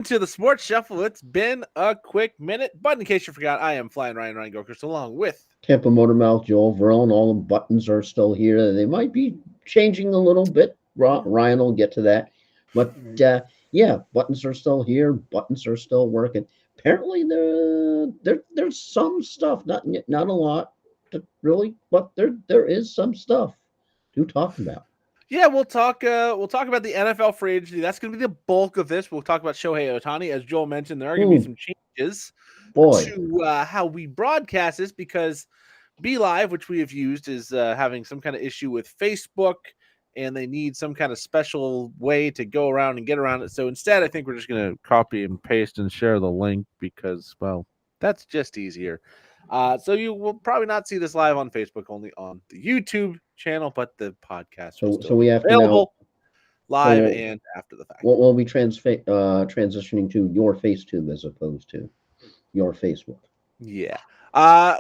To the Sports Shuffle. It's been a quick minute, but in case you forgot, I am Flying Ryan Gokers along with. Tampa Motormouth, Joel Verone, all the buttons are still here. They might be changing a little bit. Ryan will get to that. But yeah, buttons are still here. Buttons are still working. Apparently, there's some stuff, not a lot, really, but there is some stuff to talk about. Yeah, we'll talk. We'll talk about the NFL free agency. That's going to be the bulk of this. We'll talk about Shohei Ohtani, as Joel mentioned. There are going to be Hmm, some changes boy, to how we broadcast this because Be Live, which we have used, is having some kind of issue with Facebook, and they need some kind of special way to go around and get around it. So instead, I think we're just going to copy and paste and share the link because, well, that's just easier. So you will probably not see this live on Facebook, only on the YouTube channel, but the podcast will so still we be have to now. available live So and after the fact. we'll be transitioning to your FaceTube as opposed to your Facebook. Yeah.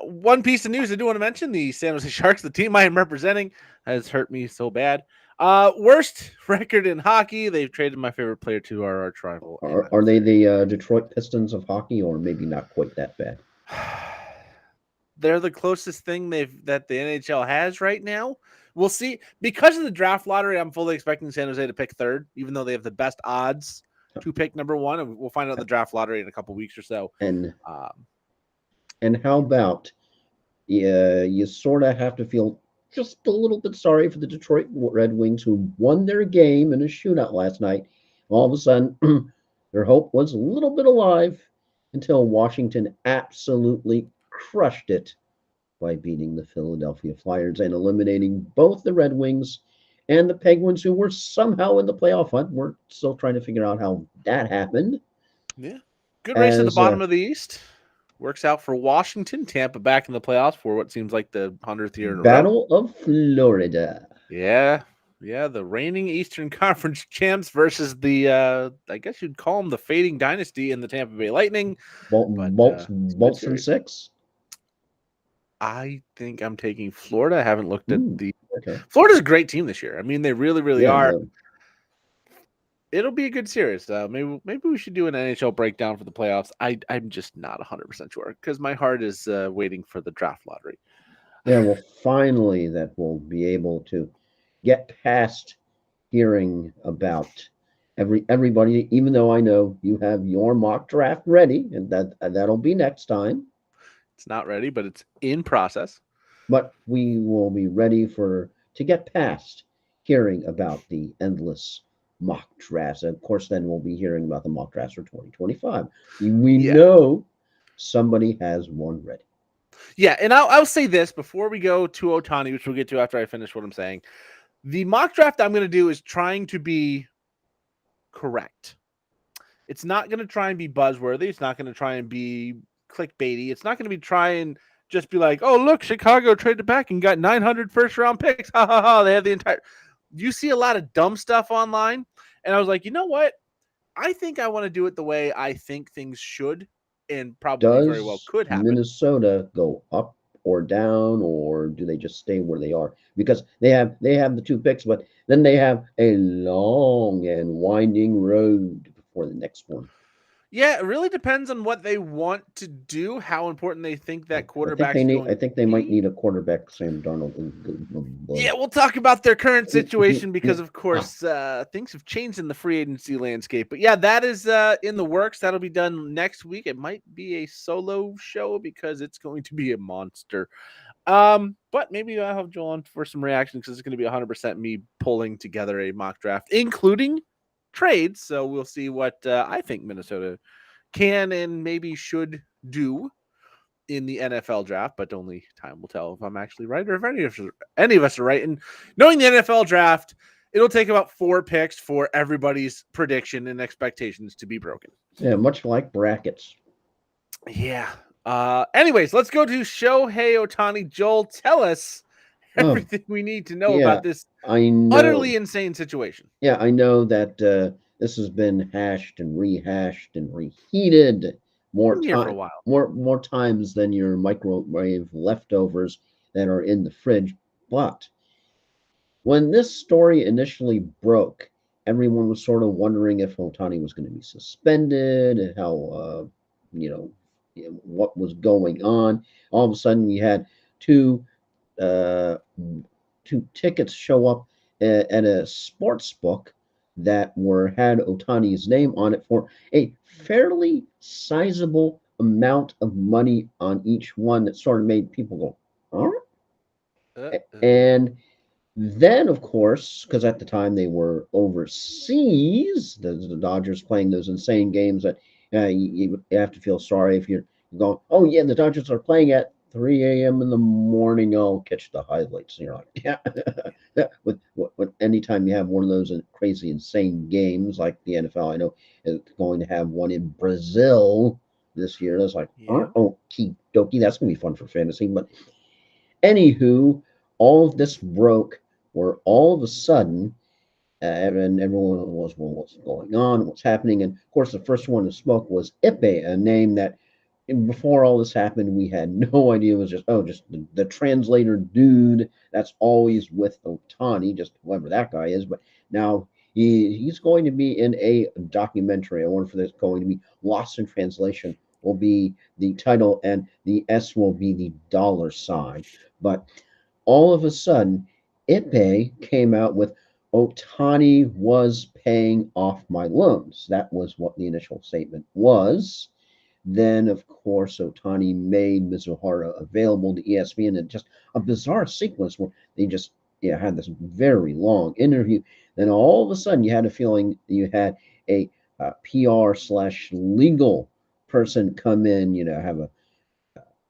One piece of news I do want to mention: the San Jose Sharks, the team I am representing, has hurt me so bad. Worst record in hockey. They've traded my favorite player to our arch rival, and Are they the Detroit Pistons of hockey, or maybe not quite that bad? they're the closest thing that the NHL has right now. We'll see. Because of the draft lottery, I'm fully expecting San Jose to pick third, even though they have the best odds to pick number one. And we'll find out the draft lottery in a couple weeks or so. And Um, how about you sort of have to feel just a little bit sorry for the Detroit Red Wings who won their game in a shootout last night. All of a sudden, their hope was a little bit alive until Washington absolutely crushed it by beating the Philadelphia Flyers and eliminating both the Red Wings and the Penguins, who were somehow in the playoff hunt. We're still trying to figure out how that happened. yeah. Good race at the As bottom of the East. Works out for Washington. Tampa back in the playoffs for what seems like the 100th year in a row. Battle of Florida. Yeah. Yeah, the reigning Eastern Conference champs versus the I guess you'd call them the fading dynasty in the Tampa Bay Lightning, but it's a good Bolts and series. six. I think I'm taking Florida. I haven't looked at Ooh, the okay. Florida's a great team this year. I mean, they really, really Yeah, are. It'll be a good series. Maybe we should do an NHL breakdown for the playoffs. I'm just not 100% sure because my heart is waiting for the draft lottery. yeah. Well, finally, that we'll be able to get past hearing about everybody. Even though I know you have your mock draft ready, and that'll be next time. It's not ready, but it's in process. But we will be ready for to get past hearing about the endless mock drafts. And of course, then we'll be hearing about the mock drafts for 2025. We Yeah, know somebody has one ready. yeah, and I'll say this before we go to Otani, which we'll get to after I finish what I'm saying. The mock draft I'm going to do is trying to be correct. It's not going to try and be buzzworthy. It's not going to try and be clickbaity. It's not going to be try and just be like, oh, look, Chicago traded back and got 900 first round picks. Ha ha ha. They have the entire. You see a lot of dumb stuff online. And I was like, you know what? I think I want to do it the way I think things should and probably very well Does could happen. Minnesota go up or down, or do they just stay where they are? Because they have the two picks, but then they have a long and winding road before the next one. Yeah, it really depends on what they want to do, how important they think that I quarterback's going I to think they might be. need a quarterback, Sam Darnold. Yeah, we'll talk about their current situation because, of Ah, course, things have changed in the free agency landscape. But yeah, that is in the works. That'll be done next week. It might be a solo show because it's going to be a monster. But maybe I'll have Joel on for some reactions because it's going to be 100% me pulling together a mock draft, including trades. So we'll see what I think Minnesota can and maybe should do in the NFL draft, but only time will tell if I'm actually right or if any of us are right. And knowing the NFL draft, it'll take about 4 picks for everybody's prediction and expectations to be broken. yeah, much like brackets. Yeah. Anyways, let's go to Shohei Ohtani. Joel, tell us Oh, everything we need to know yeah, about this I know. utterly insane situation. Yeah, I know that this has been hashed and reheated Been here for a while. more times than your microwave leftovers that are in the fridge. But when this story initially broke, everyone was sort of wondering if Otani was going to be suspended and how, you know, what was going on. All of a sudden, we had two uh, two tickets show up at a sports book that were had Otani's name on it for a fairly sizable amount of money on each one that sort of made people go, huh? Uh-oh. And then, of course, because at the time they were overseas, the Dodgers playing those insane games that you have to feel sorry if you're going, oh, yeah, the Dodgers are playing at 3 a.m. in the morning. I'll catch the highlights. And you're like, yeah. Anytime you have one of those crazy, insane games like the NFL, I know is going to have one in Brazil this year. That's like, Yeah. oh, dokie, that's going to be fun for fantasy. But anywho, all of this broke where all of a sudden, and everyone was, well, what's going on, what's happening. And of course, the first one to smoke was Ipe, a name that before all this happened, we had no idea. It was just, oh, just the translator dude that's always with Otani, just whoever that guy is. But now he's going to be in a documentary. I wonder if there's going to be Lost in Translation will be the title, and the S will be the dollar sign. But all of a sudden, Ipe came out with Otani was paying off my loans. That was what the initial statement was. Then, of course, Otani made Mizuhara available to ESPN in just a bizarre sequence where they just had this very long interview. Then all of a sudden, you had a feeling you had a PR slash legal person come in, have a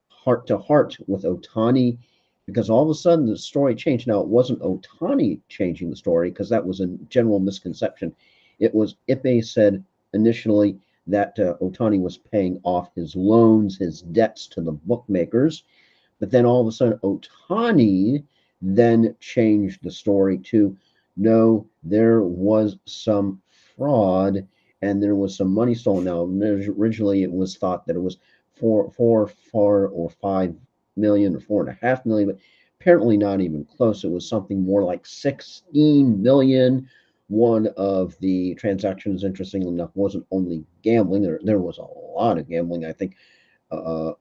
heart to heart with Otani because all of a sudden the story changed. Now, it wasn't Otani changing the story because that was a general misconception. It was Ipe said initially that Otani was paying off his loans, his debts to the bookmakers. But then all of a sudden, Otani then changed the story to no, there was some fraud and there was some money stolen. Now, originally it was thought that it was 4 or 5 million or 4.5 million, but apparently not even close. It was something more like 16 million. One of the transactions, interestingly enough, wasn't only gambling. There was a lot of gambling. I think uh,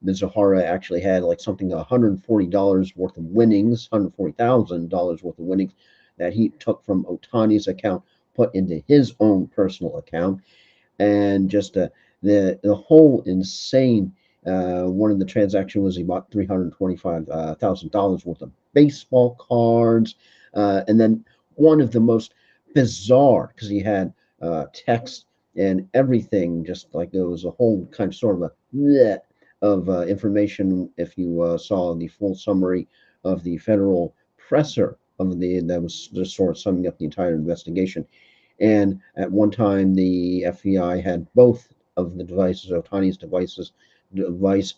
Mizuhara actually had like something $140 worth of winnings, $140,000 worth of winnings that he took from Otani's account, put into his own personal account, and just the whole insane. One of the transactions was he bought $325,000 worth of baseball cards, and then one of the most bizarre because he had text and everything, just like it was a whole kind of sort of a bleh of information. If you saw the full summary of the federal presser of the that was just sort of summing up the entire investigation, and at one time, the FBI had both of the devices, Otani's device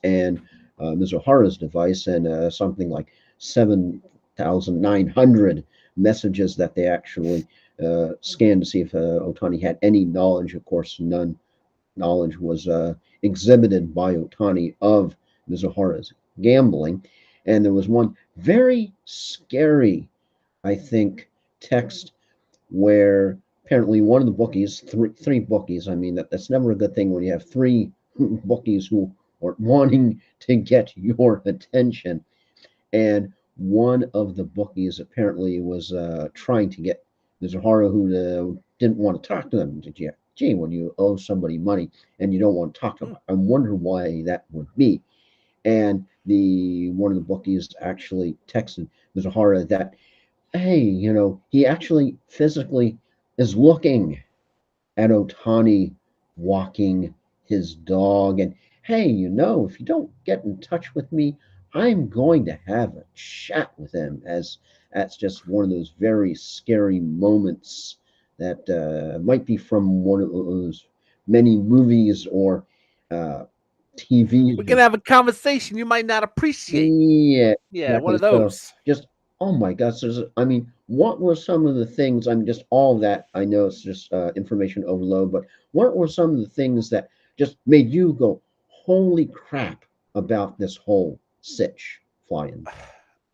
and Mizuhara's device, and something like 7,900 messages that they actually scanned to see if Otani had any knowledge. Of course, none knowledge was exhibited by Otani of Mizuhara's gambling. And there was one very scary, I think, text where apparently one of the bookies, three bookies, I mean, that's never a good thing when you have three bookies who are wanting to get your attention. And one of the bookies apparently was trying to get Mizuhara, who didn't want to talk to them. Gee, when you owe somebody money and you don't want to talk to them, Hmm. I wonder why that would be. And the one of the bookies actually texted Mizuhara that, hey, he actually physically is looking at Otani walking his dog. And hey, if you don't get in touch with me, I'm going to have a chat with him. As that's just one of those very scary moments that might be from one of those many movies or uh, TVs. We're gonna have a conversation you might not appreciate. Yeah, Yeah, one exactly. of So those. just oh my gosh, I mean, what were some of the things? I'm just all of that. I know it's just information overload, but what were some of the things that just made you go, "Holy crap!" about this whole sitch flying?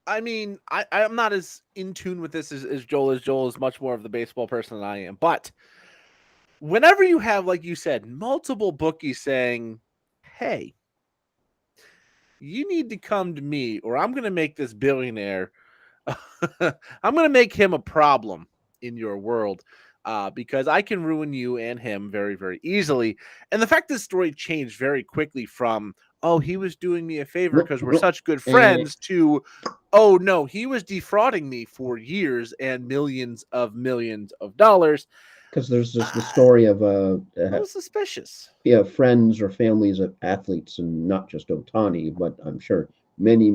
I mean, I'm not as in tune with this as Joel is. Joel is much more of the baseball person than I am. But whenever you have, like you said, multiple bookies saying, hey, you need to come to me or I'm going to make this billionaire, I'm going to make him a problem in your world because I can ruin you and him very, very easily. And the fact this story changed very quickly from, oh, he was doing me a favor because we're such good And friends to, oh, no, he was defrauding me for years and millions of dollars. because there's just the A story of little suspicious. yeah, friends or families of athletes, and not just Otani, but I'm sure many,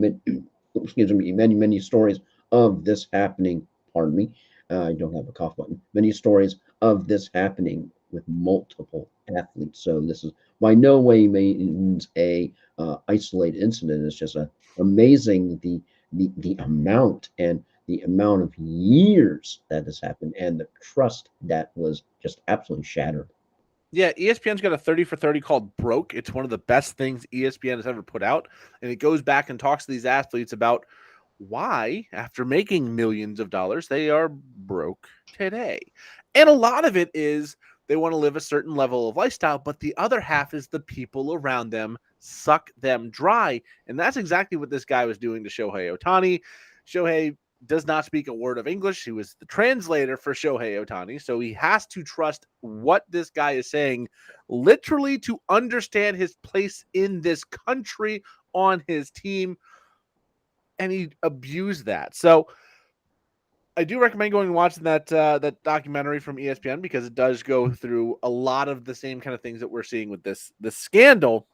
excuse me, many stories of this happening. Pardon me, I don't have a cough button. Many stories of this happening with multiple athletes. So this is by no way means a isolated incident. It's just amazing the amount and the amount of years that has happened and the trust that was just absolutely shattered. Yeah, ESPN's got a 30 for 30 called Broke. It's one of the best things ESPN has ever put out. And it goes back and talks to these athletes about why, after making millions of dollars, they are broke today. And a lot of it is they want to live a certain level of lifestyle, but the other half is the people around them suck them dry. And that's exactly what this guy was doing to Shohei Ohtani. Shohei does not speak a word of English. He was the translator for Shohei Ohtani. So he has to trust what this guy is saying, literally, to understand his place in this country on his team. And he abused that. So I do recommend going and watching that documentary from ESPN because it does go through a lot of the same kind of things that we're seeing with this scandal.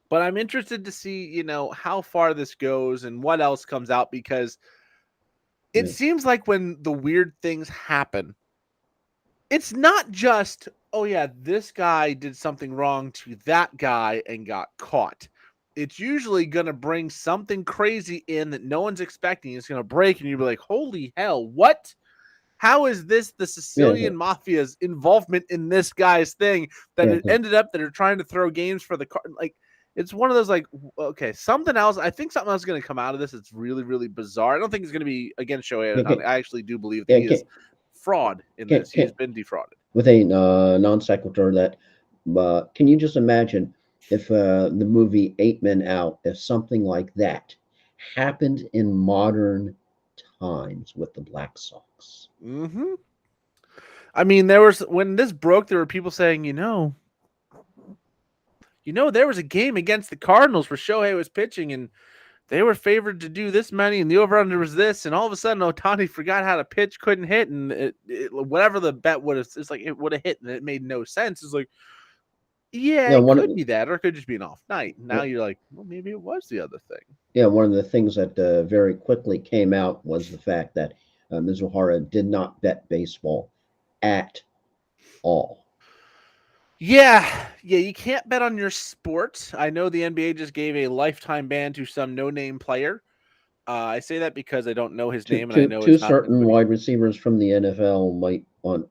But I'm interested to see, how far this goes and what else comes out because it Yeah, seems like when the weird things happen, it's not just, oh yeah, this guy did something wrong to that guy and got caught. It's usually going to bring something crazy in that no one's expecting. It's going to break, and you'll be like, holy hell, what? How is this the yeah, yeah, Sicilian mafia's involvement in this guy's thing that yeah. it ended up that are trying to throw games for the car? Like, it's one of those, like, okay, something else. I think something else is going to come out of this. It's really, really bizarre. I don't think it's going to be against Shohei Okay, Ohtani. I actually do believe that yeah, he is fraud in this. He has can, been defrauded. with a non sequitur that, can you just imagine if the movie Eight Men Out, if something like that happened in modern times with the Black Sox? Mm-hmm. I mean, there was when this broke, there were people saying, there was a game against the Cardinals where Shohei was pitching and they were favored to do this many, and the over under was this, and all of a sudden Otani forgot how to pitch, couldn't hit, and whatever the bet would have, it's like it would have hit, and it made no sense. It's like, yeah, Yeah, it one of could be that, or it could just be an off night. Now yeah, you're like, well, maybe it was the other thing. yeah, one of the things that very quickly came out was the fact that Mizuhara did not bet baseball at all. Yeah, you can't bet on your sport. I know the NBA just gave a lifetime ban to some no-name player. I say that because I don't know his Two, name, and I two, know two it's not certain anybody. wide receivers from the NFL might want.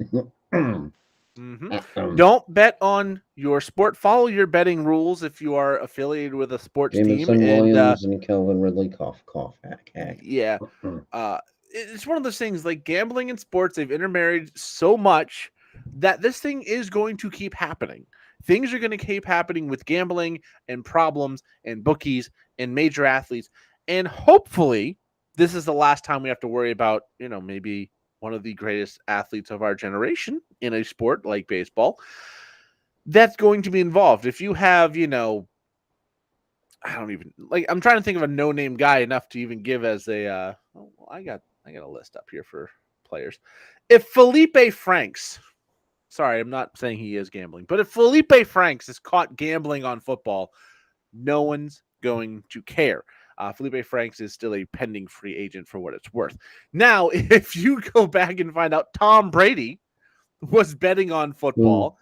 Mm-hmm. Don't bet on your sport. Follow your betting rules if you are affiliated with a sports team. Jameson And Williams and Kelvin Ridley, cough, cough, hack, hack. yeah, uh, it's one of those things like gambling in sports. They've intermarried so much that this thing is going to keep happening. Things are going to keep happening with gambling and problems and bookies and major athletes. And hopefully, this is the last time we have to worry about, maybe one of the greatest athletes of our generation in a sport like baseball that's going to be involved. If you have, I don't even like. I'm trying to think of a no-name guy enough to even give as a. Oh, well, I got a list up here for players. If Felipe Franks, sorry, I'm not saying he is gambling, but if Felipe Franks is caught gambling on football, no one's going to care. Felipe Franks is still a pending free agent for what it's worth. Now, if you go back and find out Tom Brady was betting on Who, football,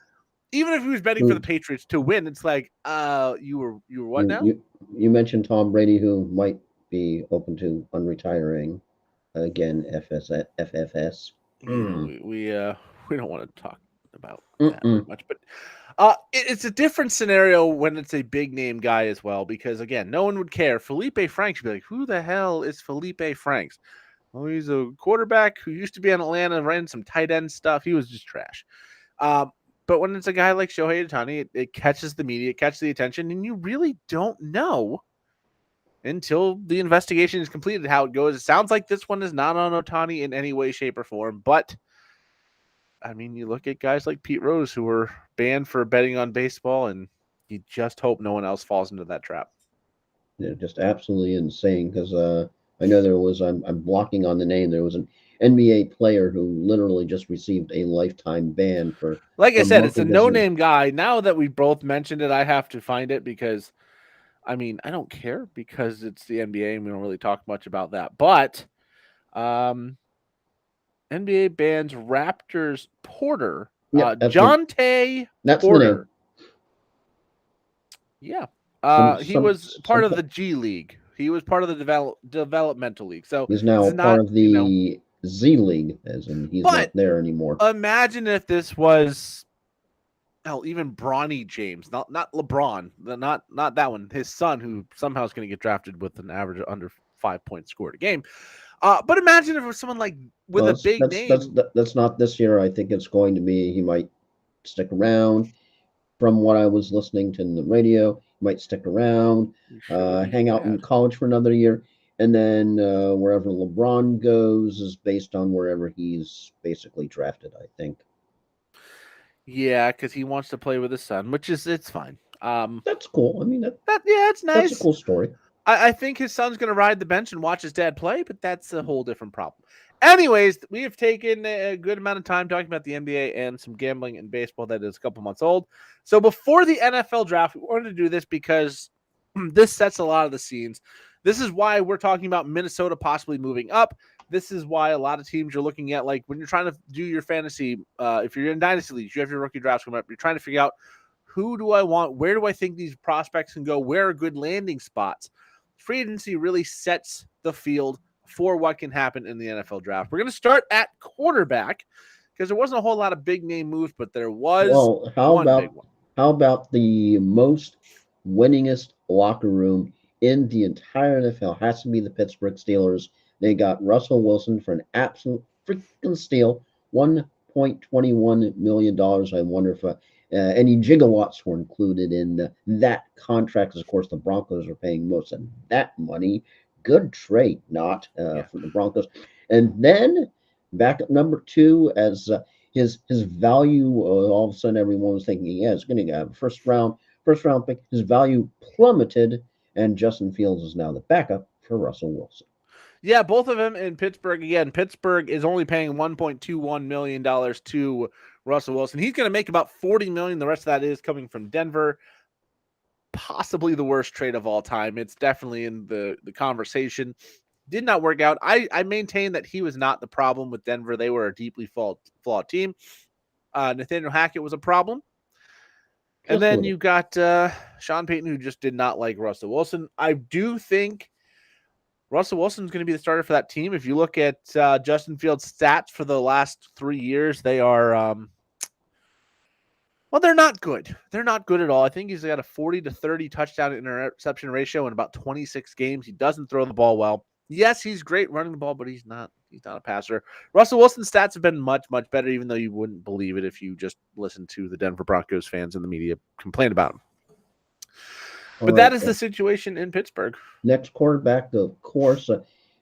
even if he was betting for the who, Patriots to win, it's like, you were what you, now? you, you mentioned Tom Brady, who might be open to unretiring again. FFS. Yeah, we don't want to talk about that very Mm-mm. much. But it's a different scenario when it's a big name guy as well, because again, no one would care. Felipe Franks would be like, who the hell is Felipe Franks? Oh, he's a quarterback who used to be in Atlanta, ran some tight end stuff. He was just trash. Um, but when it's a guy like Shohei Ohtani, it catches the media, it catches the attention, and you really don't know until the investigation is completed how it goes. It sounds like this one is not on Ohtani in any way, shape, or form. But I mean, you look at guys like Pete Rose who were banned for betting on baseball, and you just hope no one else falls into that trap. They're just absolutely insane because I know there was, I'm blocking on the name, there was an NBA player who literally just received a lifetime ban for Like I said, it's a promoting his. no-name guy. Now that we both mentioned it, I have to find it because, I mean, I don't care because it's the NBA and we don't really talk much about that. But um, NBA bans Raptors Porter, Yep, Jonte that's the name. Porter. Yeah. He Some was part of point. the G League. He was part of the developmental league. So He's this now is part not, of the Z League, as in he's but not there anymore. imagine if this was, hell, even Bronny James, not LeBron, not that one, his son, who somehow is going to get drafted with an average of under 5 points scored a game. But imagine if it was someone like with Well, a big name. that's not this year. I think it's going to be. He might stick around. From what I was listening to in the radio, he might stick around, You should. He's hang out in bad. college for another year, and then wherever LeBron goes is based on wherever he's basically drafted. I think Yeah, because he wants to play with his son, which is it's fine. that's cool. I mean, It's that's a nice. cool story. I think his son's going to ride the bench and watch his dad play, but that's a whole different problem. Anyways, we have taken a good amount of time talking about the NBA and some gambling in baseball that is a couple months old. So before the NFL draft, we wanted to do this because this sets a lot of the scenes. This is why we're talking about Minnesota possibly moving up. This is why a lot of teams you're looking at, like when you're trying to do your fantasy, if you're in dynasty leagues, you have your rookie drafts coming up. You're trying to figure out who do I want? Where do I think these prospects can go? Where are good landing spots? Free agency really sets the field for what can happen in the NFL draft. We're going to start at quarterback because there wasn't a whole lot of big name moves, but there was Well, one big one. how about the most winningest locker room in the entire NFL? Has to be the Pittsburgh Steelers. They got Russell Wilson for an absolute freaking steal, $1.21 million. I wonder if any gigawatts were included in that contract. Of course, the Broncos are paying most of that money. Good trade, not Yeah. for the Broncos. And then backup number two, as his value, all of a sudden everyone was thinking, yeah, it's going to have a first round pick. His value plummeted, and Justin Fields is now the backup for Russell Wilson. Yeah, both of them in Pittsburgh. Again, Pittsburgh is only paying $1.21 million to Russell Wilson. He's going to make about $40 million. The rest of that is coming from Denver. Possibly the worst trade of all time. It's definitely in the conversation. Did not work out. I maintain that he was not the problem with Denver. They were a deeply flawed team. Nathaniel Hackett was a problem. And Just a then little. you got Sean Payton, who just did not like Russell Wilson. I do think Russell Wilson is going to be the starter for that team. If you look at Justin Fields' stats for the last 3 years, they are well, they're not good. They're not good at all. I think he's got a 40 to 30 touchdown interception ratio in about 26 games. He doesn't throw the ball well. Yes, he's great running the ball, but he's not a passer. Russell Wilson's stats have been much better, even though you wouldn't believe it if you just listened to the Denver Broncos fans in the media complain about him. All But right. that is the situation in Pittsburgh. Next quarterback, of course,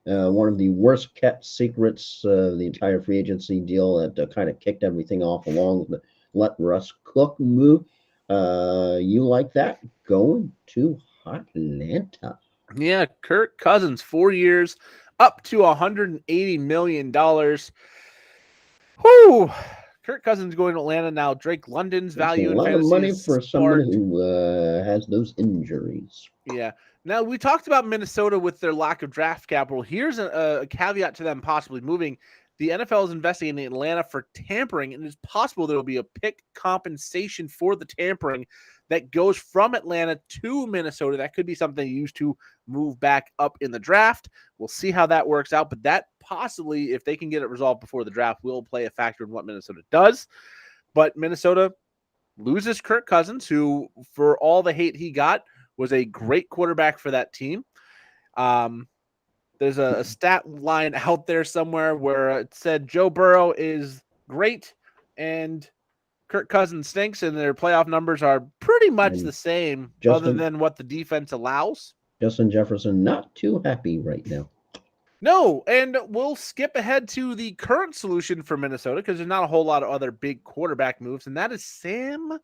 one of the worst kept secrets of the entire free agency deal that kind of kicked everything off along with the let Russ cook move. You like that? Going to Atlanta. Yeah, Kirk Cousins, 4 years, up to $180 million. Whew. Kirk Cousins going to Atlanta now. Drake London's That's a value in lot of fantasy money is for someone sparked. who has those injuries. Yeah. Now, we talked about Minnesota with their lack of draft capital. Here's a caveat to them possibly moving. The NFL is investigating Atlanta for tampering, and it's possible there will be a pick compensation for the tampering that goes from Atlanta to Minnesota. That could be something used to move back up in the draft. We'll see how that works out, but that possibly, if they can get it resolved before the draft, will play a factor in what Minnesota does. But Minnesota loses Kirk Cousins, who, for all the hate he got, was a great quarterback for that team. There's a stat line out there somewhere where it said Joe Burrow is great and Kirk Cousins stinks, and their playoff numbers are pretty much And the same, other Justin than what the defense allows. Justin Jefferson not too happy right now. No, and we'll skip ahead to the current solution for Minnesota because there's not a whole lot of other big quarterback moves, and that is Sam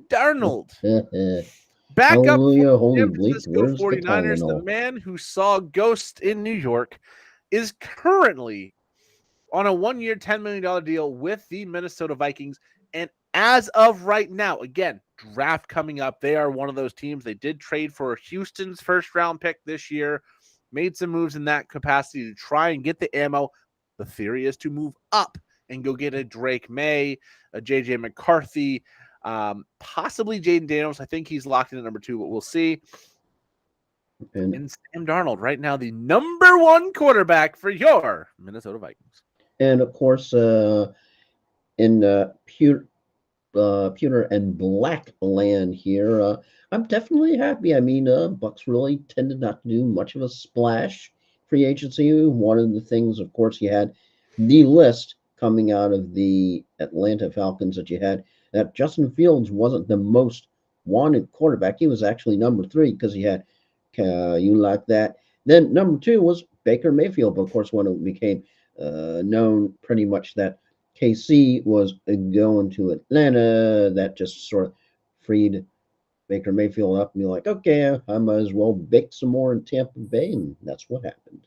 Darnold. Back up for Hallelujah, the holy San bleep, Francisco where's the 49ers, the Tylenol? man who saw ghosts in New York is currently on a 1-year, $10 million deal with the Minnesota Vikings. And as of right now, again, draft coming up, they are one of those teams. They did trade for Houston's first round pick this year, made some moves in that capacity to try and get the ammo. The theory is to move up and go get a Drake May, a JJ McCarthy, possibly Jaden Daniels. I think he's locked in at number 2, but we'll see. And Sam Darnold, right now, the number 1 quarterback for your Minnesota Vikings. And of course, in pewter and black land here, I'm definitely happy. I mean, Bucks really tended not to do much of a splash free agency. One of the things, of course, you had the list coming out of the Atlanta Falcons that you had that Justin Fields wasn't the most wanted quarterback. He was actually number 3 because he had you like that. Then number 2 was Baker Mayfield, but of course, when it became known pretty much that KC was going to Atlanta, that just sort of freed Baker Mayfield up, and you're like, okay, I might as well bake some more in Tampa Bay, and that's what happened.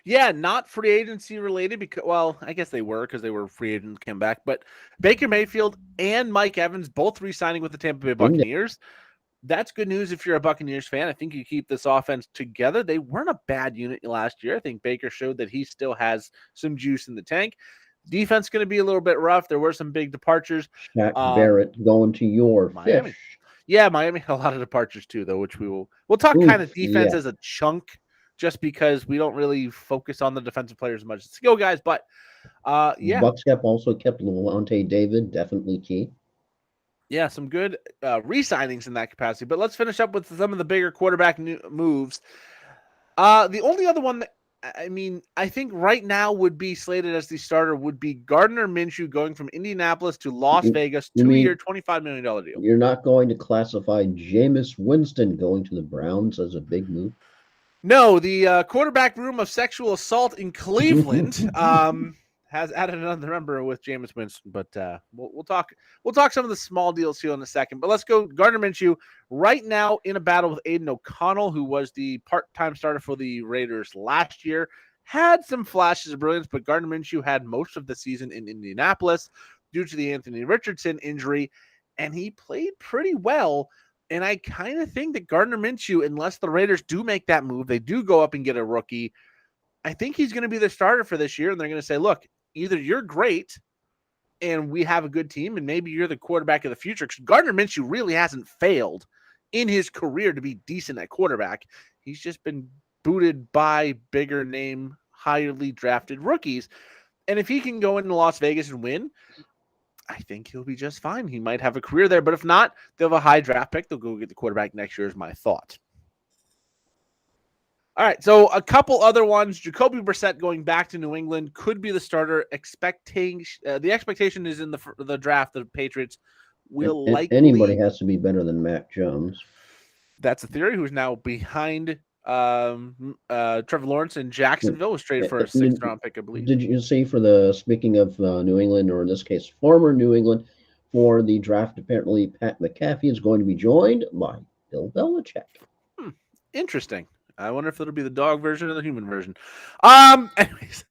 Yeah, not free agency related because, well, I guess they were because they were free agents came back. But Baker Mayfield and Mike Evans both re-signing with the Tampa Bay Buccaneers. That's good news if you're a Buccaneers fan. I think you keep this offense together. They weren't a bad unit last year. I think Baker showed that he still has some juice in the tank. Defense going to be a little bit rough. There were some big departures. Shaq Barrett going to your Miami. fish. Yeah, Miami had a lot of departures too, though, which we'll talk kind of defense as a chunk, just because we don't really focus on the defensive players as much as skill guys. But yeah, Bucks also kept Levante David, definitely key. Yeah, some good re-signings in that capacity. But let's finish up with some of the bigger quarterback moves. The only other one that, I mean, I think right now would be slated as the starter would be Gardner Minshew going from Indianapolis to Las Vegas, 2-year, $25 million deal. You're not going to classify Jameis Winston going to the Browns as a big move? No, the quarterback room of sexual assault in Cleveland has added another member with Jameis Winston. But we'll talk some of the small deals here in a second. But let's go. Gardner Minshew right now in a battle with Aiden O'Connell, who was the part-time starter for the Raiders last year. Had some flashes of brilliance, but Gardner Minshew had most of the season in Indianapolis due to the Anthony Richardson injury, and he played pretty well. And I kind of think that Gardner Minshew, unless the Raiders do make that move, they do go up and get a rookie, I think he's going to be the starter for this year. And they're going to say, look, either you're great and we have a good team, and maybe you're the quarterback of the future. Because Gardner Minshew really hasn't failed in his career to be decent at quarterback. He's just been booted by bigger name, highly drafted rookies. And if he can go into Las Vegas and win, I think he'll be just fine. He might have a career there, but if not, they'll have a high draft pick. They'll go get the quarterback next year is my thought. All right, so a couple other ones. Jacoby Brissett going back to New England could be the starter. The expectation is in the draft, the Patriots will likely. Anybody has to be better than Mac Jones. That's a theory. Who's now behind Trevor Lawrence in Jacksonville, was traded for a 6th round pick, I believe. Did you see speaking of New England, or in this case, former New England, for the draft, apparently Pat McAfee is going to be joined by Bill Belichick. Interesting. I wonder if it'll be the dog version or the human version. Anyways,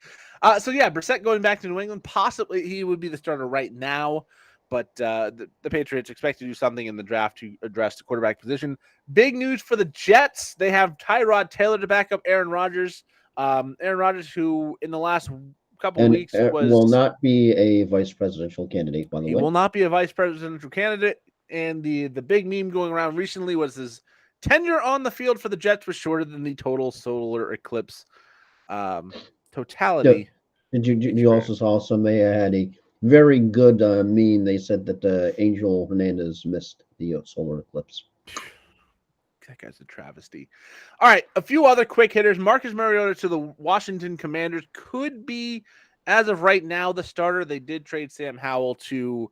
so yeah, Brissett going back to New England. Possibly he would be the starter right now, but the Patriots expect to do something in the draft to address the quarterback position. Big news for the Jets. They have Tyrod Taylor to back up Aaron Rodgers. Aaron Rodgers, who in the last couple of weeks will not be a vice presidential candidate, by the way. He will not be a vice presidential candidate. And the big meme going around recently was his tenure on the field for the Jets was shorter than the total solar eclipse totality. Did you also saw somebody had a very good meme. They said that Angel Hernandez missed the solar eclipse. That guy's a travesty. All right, a few other quick hitters. Marcus Mariota to the Washington Commanders could be, as of right now, the starter. They did trade Sam Howell to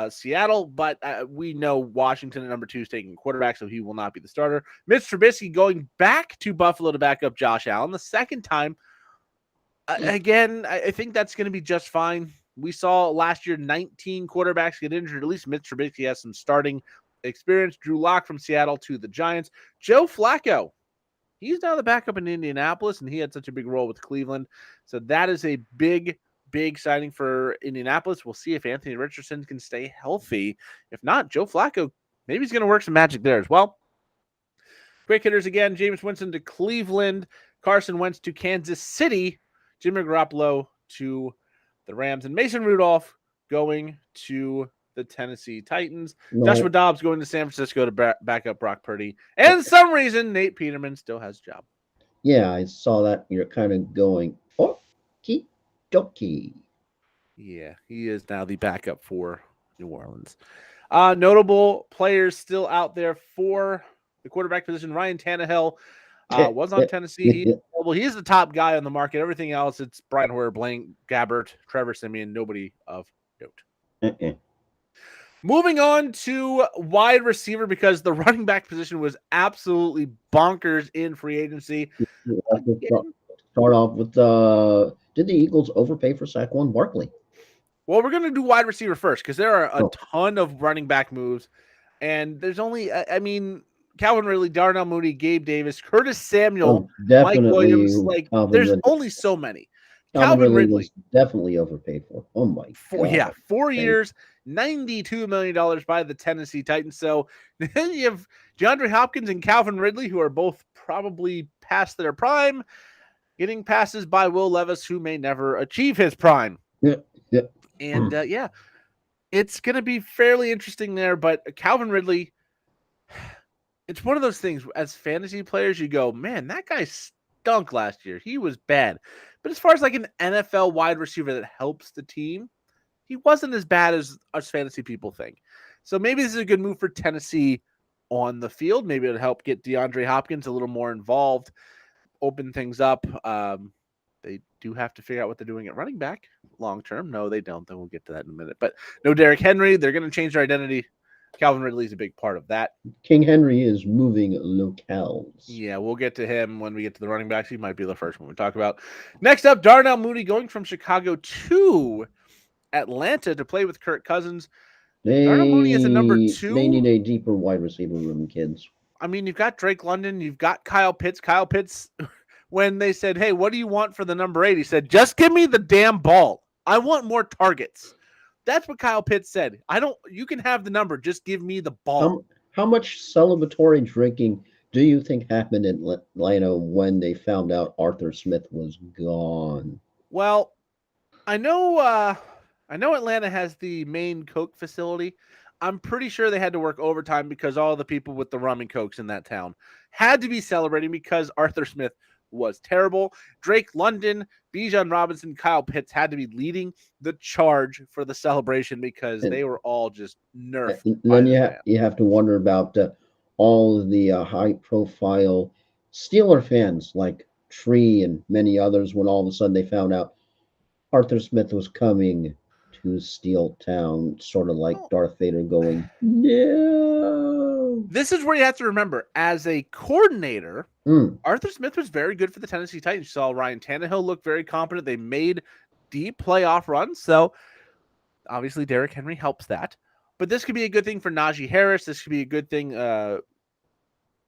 Seattle, but we know Washington at number 2 is taking quarterback, so he will not be the starter. Mitch Trubisky going back to Buffalo to back up Josh Allen the second time. Again, I think that's going to be just fine. We saw last year 19 quarterbacks get injured. At least Mitch Trubisky has some starting experience. Drew Lock from Seattle to the Giants. Joe Flacco, he's now the backup in Indianapolis, and he had such a big role with Cleveland. So that is a big signing for Indianapolis. We'll see if Anthony Richardson can stay healthy. If not, Joe Flacco, maybe he's going to work some magic there as well. Quick hitters again, Jameis Winston to Cleveland, Carson Wentz to Kansas City, Jimmy Garoppolo to the Rams, and Mason Rudolph going to the Tennessee Titans. No, Joshua Dobbs going to San Francisco to back up Brock Purdy. And for some reason, Nate Peterman still has a job. yeah, I saw that. You're kind of going, okie dokie. Yeah, he is now the backup for New Orleans. Notable players still out there for the quarterback position. Ryan Tannehill was on Tennessee. He is the top guy on the market. Everything else, it's Brian Hoyer, Blaine Gabbert, Trevor Siemian, nobody of note. Moving on to wide receiver, because the running back position was absolutely bonkers in free agency. Start off with did the Eagles overpay for Saquon Barkley? Well, we're going to do wide receiver first, because there are a ton of running back moves, and there's only, Calvin Ridley, Darnell Mooney, Gabe Davis, Curtis Samuel, Mike Williams. Like, there's only so many. Calvin Ridley was definitely overpaid for. Oh my god! 4 years, $92 million by the Tennessee Titans. So then you have DeAndre Hopkins and Calvin Ridley, who are both probably past their prime, getting passes by Will Levis, who may never achieve his prime. Yeah. And it's going to be fairly interesting there. But Calvin Ridley, it's one of those things, as fantasy players, you go, man, that guy stunk last year. He was bad. But as far as like an NFL wide receiver that helps the team, he wasn't as bad as us fantasy people think. So maybe this is a good move for Tennessee on the field. Maybe it'll help get DeAndre Hopkins a little more involved, open things up. They do have to figure out what they're doing at running back long term. No, they don't. Then we'll get to that in a minute. But no Derrick Henry. They're going to change their identity. Calvin Ridley is a big part of that. King Henry is moving locales. Yeah, we'll get to him when we get to the running backs. He might be the first one we talk about. Next up, Darnell Mooney going from Chicago to Atlanta to play with Kirk Cousins. Darnell Mooney is a number 2. They need a deeper wide receiver room, kids. I mean, you've got Drake London. You've got Kyle Pitts. Kyle Pitts, when they said, hey, what do you want for the number 8? He said, just give me the damn ball. I want more targets. That's what Kyle Pitts said. You can have the number. Just give me the ball. How much celebratory drinking do you think happened in Atlanta when they found out Arthur Smith was gone? Well, I know Atlanta has the main Coke facility. I'm pretty sure they had to work overtime because all the people with the rum and Cokes in that town had to be celebrating because Arthur Smith was terrible. Drake London, Bijan Robinson, Kyle Pitts had to be leading the charge for the celebration because they were all just nerfed. And then you have to wonder about all of the high-profile Steeler fans like Tree and many others when all of a sudden they found out Arthur Smith was coming to Steel Town, sort of like Darth Vader going, no. This is where you have to remember, as a coordinator, Arthur Smith was very good for the Tennessee Titans. You saw Ryan Tannehill look very competent. They made deep playoff runs. So obviously Derrick Henry helps that. But this could be a good thing for Najee Harris. This could be a good thing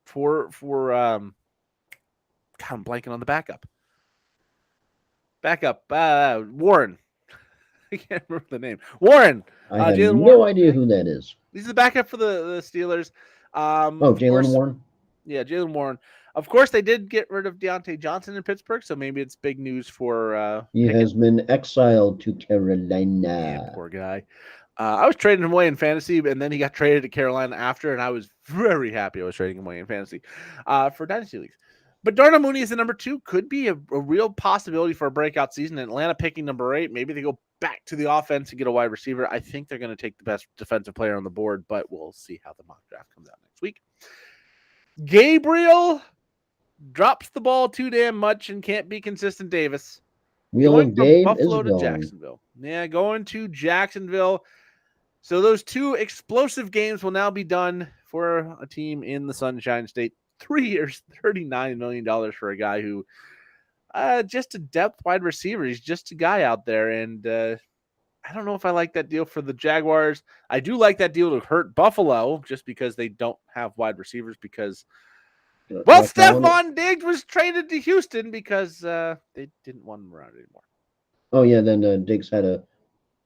for God, I'm blanking on the backup. Warren. I can't remember the name. Warren. I have no idea who that is. He's the backup for the Steelers. Jaylen Warren? Yeah, Jaylen Warren. Of course, they did get rid of Deontay Johnson in Pittsburgh, so maybe it's big news for he Pickett. Has been exiled to Carolina. Yeah, poor guy. I was trading him away in fantasy, and then he got traded to Carolina after, and I was very happy I was trading him away in fantasy for Dynasty Leagues. But Darnell Mooney is the number 2. Could be a real possibility for a breakout season. Atlanta picking number 8. Maybe they go back to the offense and get a wide receiver. I think they're going to take the best defensive player on the board, but we'll see how the mock draft comes out next week. Gabriel drops the ball too damn much and can't be consistent. Davis Wheel going of from game is Buffalo to going. Jacksonville. Yeah, going to Jacksonville. So those 2 explosive games will now be done for a team in the Sunshine State. 3 years, $39 million for a guy who just a depth wide receiver. He's just a guy out there. And I don't know if I like that deal for the Jaguars. I do like that deal to hurt Buffalo just because they don't have wide receivers because, well, Stephon Diggs was traded to Houston because they didn't want him around anymore. Oh, yeah. Then Diggs had a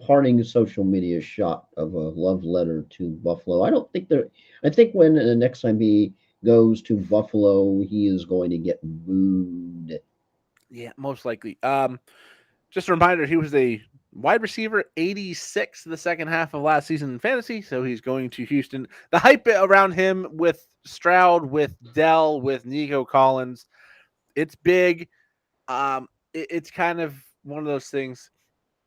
parting social media shot of a love letter to Buffalo. I don't think they're. I think when the next time he goes to Buffalo, he is going to get booed. Yeah, most likely. Just a reminder, he was a wide receiver 86 the second half of last season in fantasy, so he's going to Houston. The hype around him with Stroud, with Dell, with Nico Collins, it's big. It's kind of one of those things.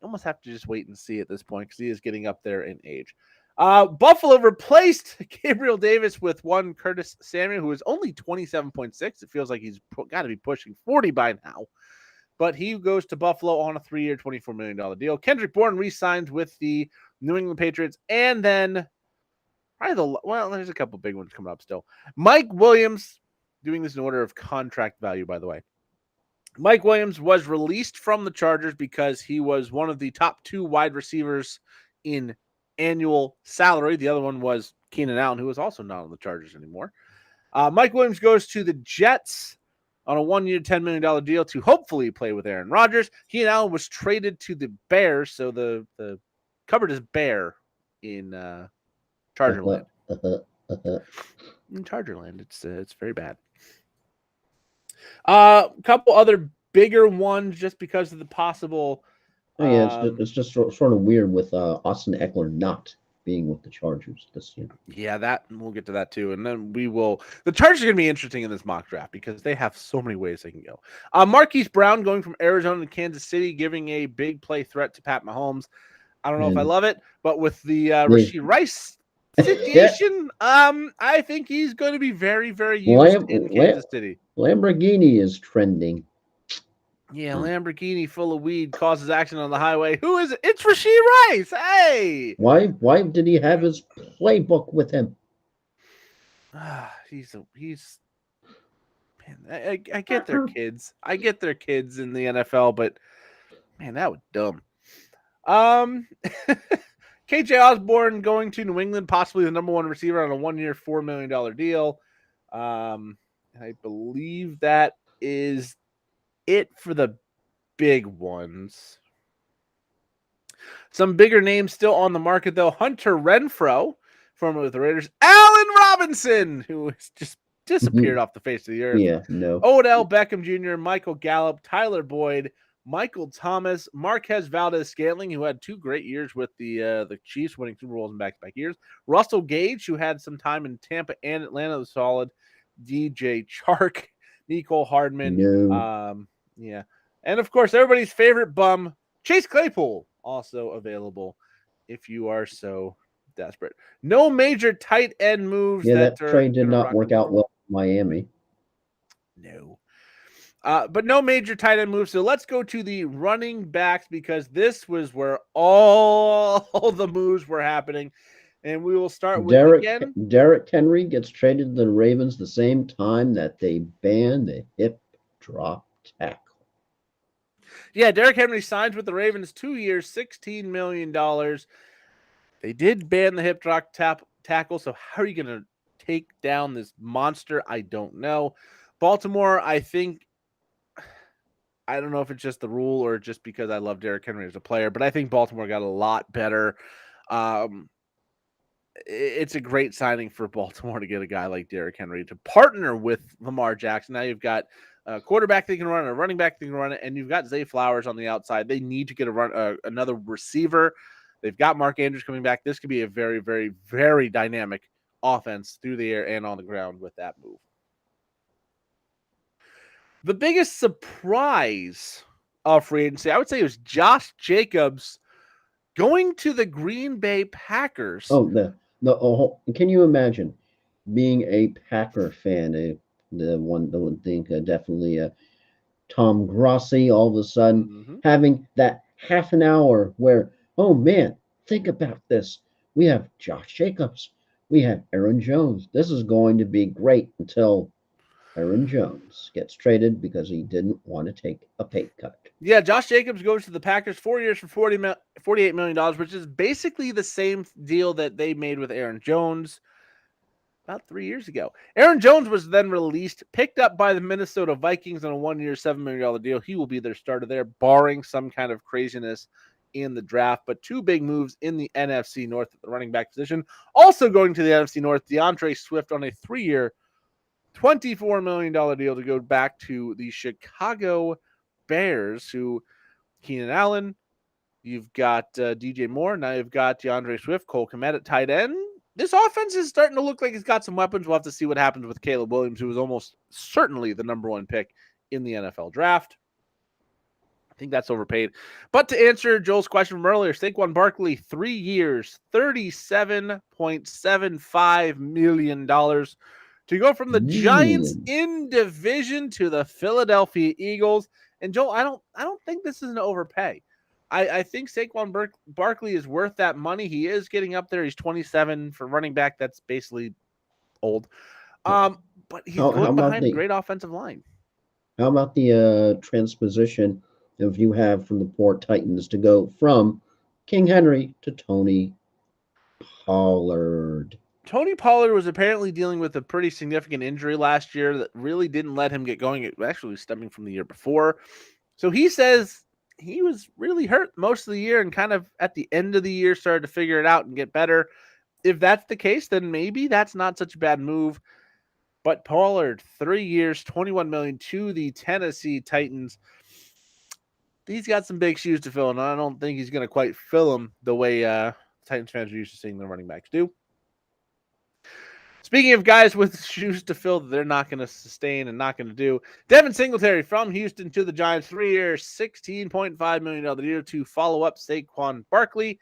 You almost have to just wait and see at this point because he is getting up there in age. Buffalo replaced Gabriel Davis with one Curtis Samuel, who is only 27.6. It feels like he's got to be pushing 40 by now. But he goes to Buffalo on a 3-year, $24 million deal. Kendrick Bourne re-signed with the New England Patriots. And then there's a couple big ones coming up still. Mike Williams, doing this in order of contract value, by the way. Mike Williams was released from the Chargers because he was one of the top 2 wide receivers in annual salary. The other one was Keenan Allen, who is also not on the Chargers anymore. Mike Williams goes to the Jets on a 1-year, $10 million deal to hopefully play with Aaron Rodgers. Keenan Allen was traded to the Bears, so the cupboard is bare in Chargerland. In Chargerland, it's very bad. A couple other bigger ones just because of the possible. Oh, yeah, it's just sort of weird with Austin Eckler not being with the Chargers this year. Yeah, that we'll get to that too, and then we will. The Chargers are going to be interesting in this mock draft because they have so many ways they can go. Marquise Brown going from Arizona to Kansas City, giving a big play threat to Pat Mahomes. I don't know if I love it, but with the Rashee Rice situation, I think he's going to be very, very used in Kansas City. Lamborghini is trending. Yeah, Lamborghini full of weed causes accident on the highway. Who is it? It's Rashee Rice. Hey. Why did he have his playbook with him? He's man. I get their kids. I get their kids in the NFL, but man, that was dumb. KJ Osborne going to New England, possibly the number 1 receiver on a 1-year, $4 million deal. I believe that is it for the big ones. Some bigger names still on the market, though. Hunter Renfrow, formerly with the Raiders. Allen Robinson, who has just disappeared off the face of the earth. Yeah, no. Odell Beckham Jr., Michael Gallup, Tyler Boyd, Michael Thomas, Marquez Valdez-Scantling, who had 2 great years with the Chiefs, winning Super Bowls in back-to-back years. Russell Gage, who had some time in Tampa and Atlanta, was solid. DJ Chark, Nicole Hardman. No. Yeah. And, of course, everybody's favorite bum, Chase Claypool, also available if you are so desperate. No major tight end moves. Yeah, that trade did not work out well in Miami. No. But no major tight end moves. So let's go to the running backs because this was where all the moves were happening. And we will start with Derrick Henry gets traded to the Ravens the same time that they banned the hip drop tackle. Yeah, Derrick Henry signs with the Ravens 2 years, $16 million. They did ban the hip drop tackle, so how are you going to take down this monster? I don't know. Baltimore, I don't know if it's just the rule or just because I love Derrick Henry as a player, but I think Baltimore got a lot better. It's a great signing for Baltimore to get a guy like Derrick Henry to partner with Lamar Jackson. Now you've got a quarterback that can run it, a running back that can run it, and you've got Zay Flowers on the outside. They need to get another receiver. They've got Mark Andrews coming back. This could be a very, very, very dynamic offense through the air and on the ground with that move. The biggest surprise of free agency, I would say, was Josh Jacobs going to the Green Bay Packers. Oh, can you imagine being a Packer fan? The one thing definitely Tom Grossi all of a sudden Mm-hmm. having that half an hour where, oh man, think about this. We have Josh Jacobs, we have Aaron Jones. This is going to be great until Aaron Jones gets traded because he didn't want to take a pay cut. Yeah, Josh Jacobs goes to the Packers 4 years for $48 million, which is basically the same deal that they made with Aaron Jones about 3 years ago. Aaron Jones was then released, picked up by the Minnesota Vikings on a 1 year, $7 million deal. He will be their starter there, barring some kind of craziness in the draft. But two big moves in the NFC North at the running back position. Also going to the NFC North, DeAndre Swift on a 3 year, $24 million deal to go back to the Chicago Bears, who Keenan Allen, you've got DJ Moore, now you've got DeAndre Swift, Cole Kmet at tight end. This offense is starting to look like it's got some weapons. We'll have to see what happens with Caleb Williams, who was almost certainly the number one pick in the NFL draft. I think that's overpaid. But to answer Joel's question from earlier, Saquon Barkley, 3 years, $37.75 million to go from the Giants Million. in division to the Philadelphia Eagles. And Joel, I don't think this is an overpay. I think Saquon Barkley is worth that money. He is getting up there. He's 27 for running back. That's basically old. But he's How going about behind a the great offensive line. transposition if you have from the Port Titans to go from King Henry to Tony Pollard? Tony Pollard was apparently dealing with a pretty significant injury last year that really didn't let him get going. It actually was stemming from the year before. So he says he was really hurt most of the year and kind of at the end of the year started to figure it out and get better. If that's the case, then maybe that's not such a bad move. But Pollard, 3 years, $21 million to the Tennessee Titans. He's got some big shoes to fill, and I don't think he's going to quite fill them the way Titans fans are used to seeing their running backs do. Speaking of guys with shoes to fill that they're not going to sustain and not going to do, Devin Singletary from Houston to the Giants, 3 years, $16.5 million deal to follow up Saquon Barkley.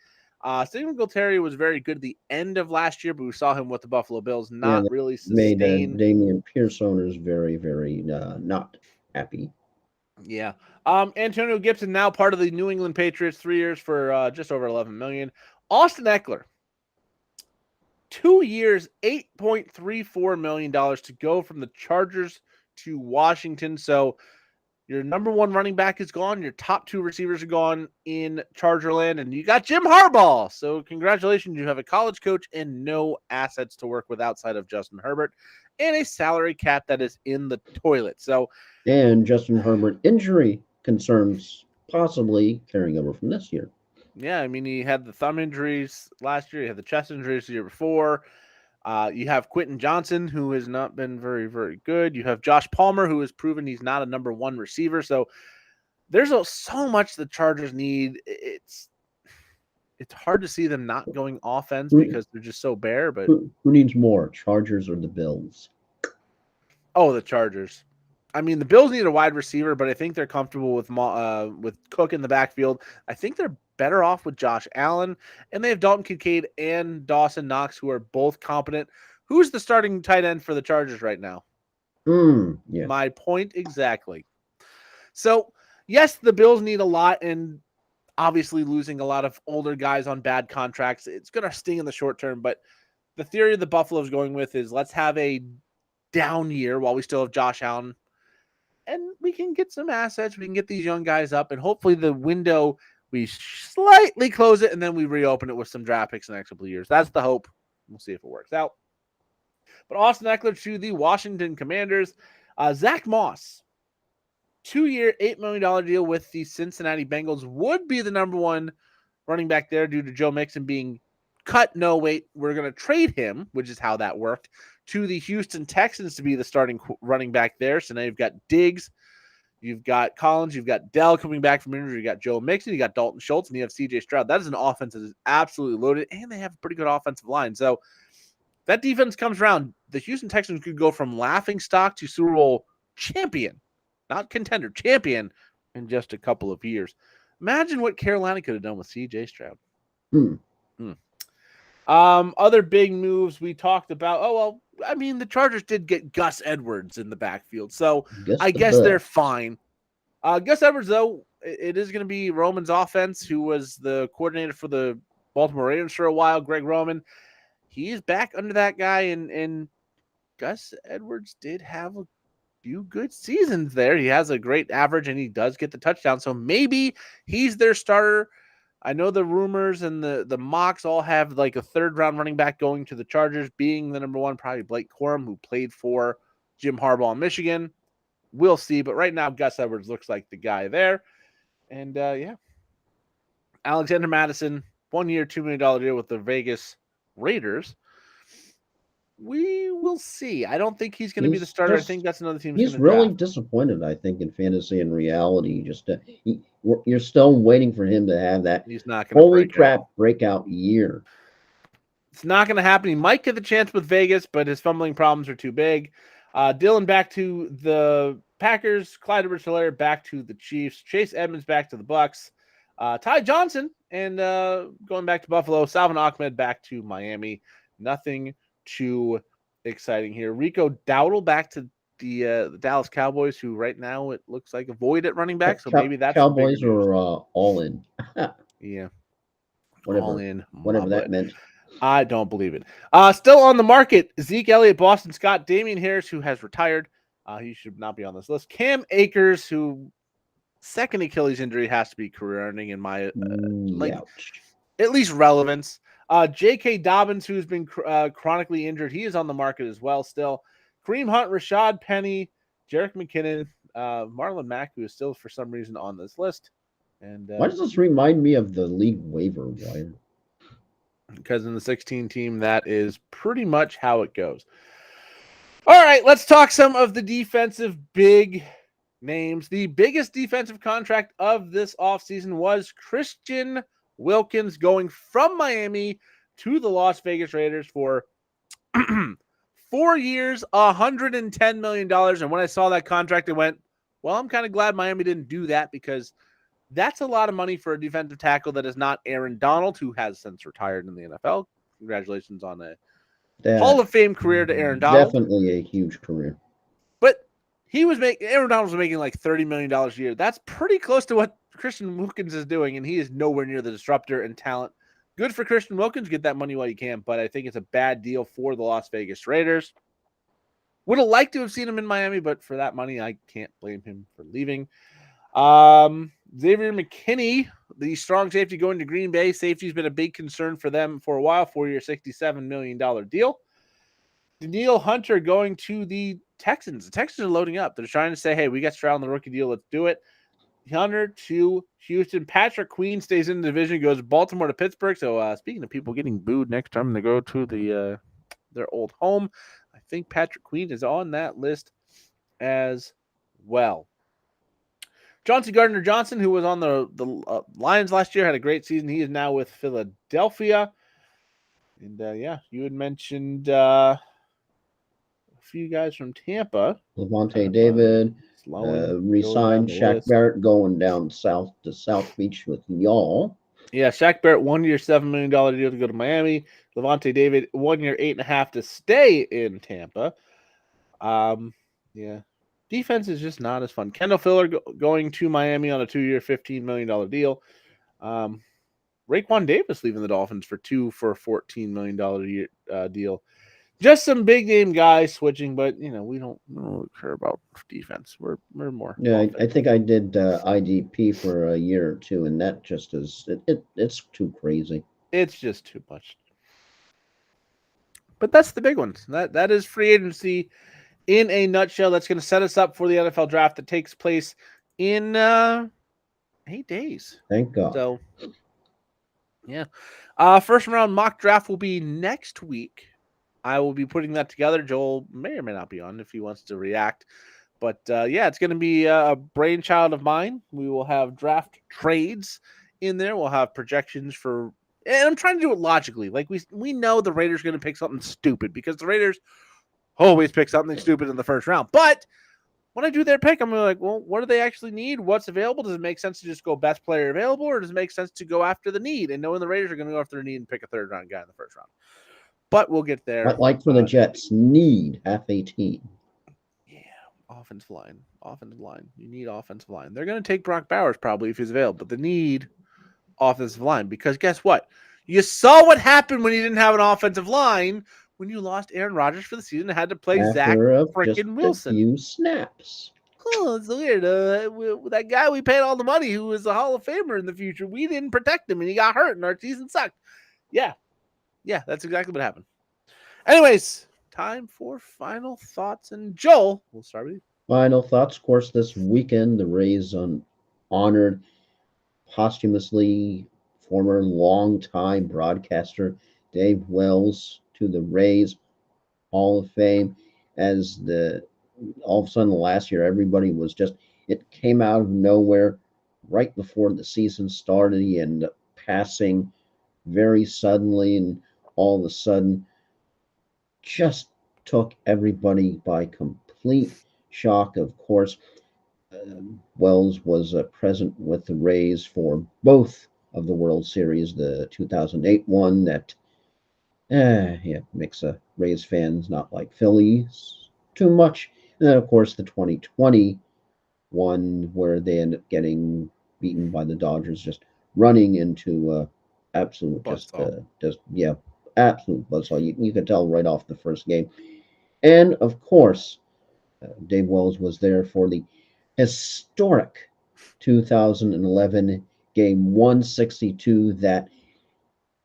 Singletary was very good at the end of last year, but we saw him with the Buffalo Bills Yeah, not really made sustain. Damian Pierce owners very, very not happy. Yeah. Antonio Gibson, now part of the New England Patriots, 3 years for just over $11 million. Austin Eckler, 2 years, $8.34 million to go from the Chargers to Washington. So your number one running back is gone. Your top two receivers are gone in Charger land, and you got Jim Harbaugh. So congratulations. You have a college coach and no assets to work with outside of Justin Herbert and a salary cap that is in the toilet. So, And Justin Herbert injury concerns possibly carrying over from this year. yeah, I mean, he had the thumb injuries last year. He had the chest injuries the year before. You have Quentin Johnson, who has not been very, very good. You have Josh Palmer, who has proven he's not a number one receiver. So there's so much the Chargers need. It's hard to see them not going offense Who, because they're just so bare. But who needs more, Chargers or the Bills? the Chargers. I mean, the Bills need a wide receiver, but I think they're comfortable with Cook in the backfield. I think they're better off with Josh Allen, and they have Dalton Kincaid and Dawson Knox, who are both competent. Who's the starting tight end for the Chargers right now? Yeah. My point exactly. So, yes, the Bills need a lot, and obviously losing a lot of older guys on bad contracts, it's going to sting in the short term. But the theory the Buffalo's going with is let's have a down year while we still have Josh Allen, and we can get some assets. We can get these young guys up, and hopefully the window, we slightly close it, and then we reopen it with some draft picks in the next couple of years. That's the hope. We'll see if it works out. But Austin Eckler to the Washington Commanders. Zach Moss, 2 year, $8 million deal with the Cincinnati Bengals, would be the number one running back there due to Joe Mixon being cut. No, wait, we're going to trade him, which is how that worked, to the Houston Texans to be the starting running back there. So now you've got Diggs, you've got Collins, you've got Dell coming back from injury, you got Joe Mixon, you got Dalton Schultz, and you have CJ Stroud. That is an offense that is absolutely loaded, and they have a pretty good offensive line. So that defense comes around. The Houston Texans could go from laughing stock to Super Bowl champion not contender, champion in just a couple of years. Imagine what Carolina could have done with CJ Stroud. Hmm. Hmm. Other big moves we talked about. Oh, well, I mean, the Chargers did get Gus Edwards in the backfield, so Guess I the guess they're butt. fine. Gus Edwards, though, it is going to be Roman's offense, who was the coordinator for the Baltimore Ravens for a while, Greg Roman. He's back under that guy, and Gus Edwards did have a few good seasons there. He has a great average, and he does get the touchdown, so maybe he's their starter. I know the rumors and the mocks all have like a third round running back going to the Chargers, being the number one, probably Blake Corum, who played for Jim Harbaugh in Michigan. We'll see. But right now, Gus Edwards looks like the guy there. And yeah, Alexander Madison, 1 year, $2 million deal with the Vegas Raiders. We will see. I don't think he's going to be the He's starter. I think just that's another team's going he's to really draft. disappointed. I think in fantasy and reality, you're still waiting for him to have that He's not going to holy break out. crap breakout year. It's not going to happen. He might get the chance with Vegas, but his fumbling problems are too big. Dylan back to the Packers. Clyde Edwards-Helaire back to the Chiefs. Chase Edmonds back to the Bucks. Ty Johnson and going back to Buffalo. Salvin Ahmed back to Miami. Nothing too exciting here. Rico Dowdle back to the Dallas Cowboys, who right now it looks like a void at running back. So maybe that's the bigger Cowboys news. are all in, Yeah, all whatever in my whatever that butt. meant. I don't believe it. Still on the market, Zeke Elliott, Boston Scott, Damian Harris, who has retired. He should not be on this list. Cam Akers, who second Achilles injury has to be career-ending in my like Ouch. at least relevance. J.K. Dobbins, who's been chronically injured, he is on the market as well. Still, Kareem Hunt, Rashad Penny, Jerick McKinnon, Marlon Mack, who is still for some reason on this list, and Why does this remind me of the league waiver wire? because in the 16 team, that is pretty much how it goes. All right, let's talk some of the defensive big names. The biggest defensive contract of this offseason was Christian Wilkins going from Miami to the Las Vegas Raiders for 4 years, $110 million. And when I saw that contract, I went, well, I'm kind of glad Miami didn't do that because that's a lot of money for a defensive tackle that is not Aaron Donald, who has since retired in the NFL. Congratulations on a Hall That of Fame career to Aaron Donald. definitely a huge career. But Aaron Donald was making like $30 million a year. That's pretty close to what Christian Wilkins is doing, and he is nowhere near the disruptor and talent. Good for Christian Wilkins, get that money while you can, but I think it's a bad deal for the Las Vegas Raiders. Would have liked to have seen him in Miami, but for that money, I can't blame him for leaving. Xavier McKinney, the strong safety going to Green Bay. Safety's been a big concern for them for a while. 4-year, $67 million deal. Daniil Hunter going to the Texans. The Texans are loading up. They're trying to say, hey, we got Stroud on the rookie deal. Let's do it. Hunter to Houston. Patrick Queen stays in the division, goes Baltimore to Pittsburgh. So speaking of people getting booed next time they go to their old home, I think Patrick Queen is on that list as well. Chauncey Gardner-Johnson, who was on the Lions last year, had a great season. He is now with Philadelphia. And yeah, you had mentioned a few guys from Tampa. Levante David Going down re-signed. the Shaq list. Barrett going down south to South Beach with y'all. Yeah, Shaq Barrett, 1 year, $7 million deal to go to Miami. Levante David, 1 year, $8.5 million to stay in Tampa. Yeah. Defense is just not as fun. Kendall Fuller going to Miami on a 2-year, $15 million deal. Raekwon Davis leaving the Dolphins for a $14 million deal. Just some big name guys switching, but we don't care about defense. We're more. Yeah, I think I did IDP for a year or two, and that just is it's too crazy. It's just too much. But that's the big ones. That is free agency in a nutshell. That's going to set us up for the NFL draft that takes place in 8 days. Thank God. So, yeah. First round mock draft will be next week. I will be putting that together. Joel may or may not be on if he wants to react. But yeah, it's going to be a brainchild of mine. We will have draft trades in there. We'll have projections for, and I'm trying to do it logically. Like we know the Raiders are going to pick something stupid because the Raiders always pick something stupid in the first round. But when I do their pick, I'm like, well, what do they actually need? What's available? Does it make sense to just go best player available, or does it make sense to go after the need? And knowing the Raiders are going to go after the need and pick a third round guy in the first round. But we'll get there. Like for the Jets, need half a team. Yeah, offensive line. You need offensive line. They're going to take Brock Bowers probably if he's available, but they need offensive line because guess what? You saw what happened when you didn't have an offensive line when you lost Aaron Rodgers for the season and had to play Zach After just freaking a Wilson. few snaps. Oh, it's weird. That guy we paid all the money, who was a Hall of Famer in the future, we didn't protect him, and he got hurt, and our season sucked. Yeah, that's exactly what happened. Anyways, time for final thoughts, and Joel, we'll start with you. Final thoughts. Of course, this weekend the Rays honored posthumously former longtime broadcaster Dave Wells to the Rays Hall of Fame as the all of a sudden last year everybody was just it came out of nowhere right before the season started. He ended up passing very suddenly and all of a sudden just took everybody by complete shock. Of course, Wells was present with the Rays for both of the World Series, the 2008 one that yeah, makes Rays fans not like Phillies too much. And then, of course, the 2020 one where they end up getting beaten by the Dodgers, just running into absolute, yeah, absolute buzzsaw. You could tell right off the first game. And of course, Dave Wells was there for the historic 2011 game 162 that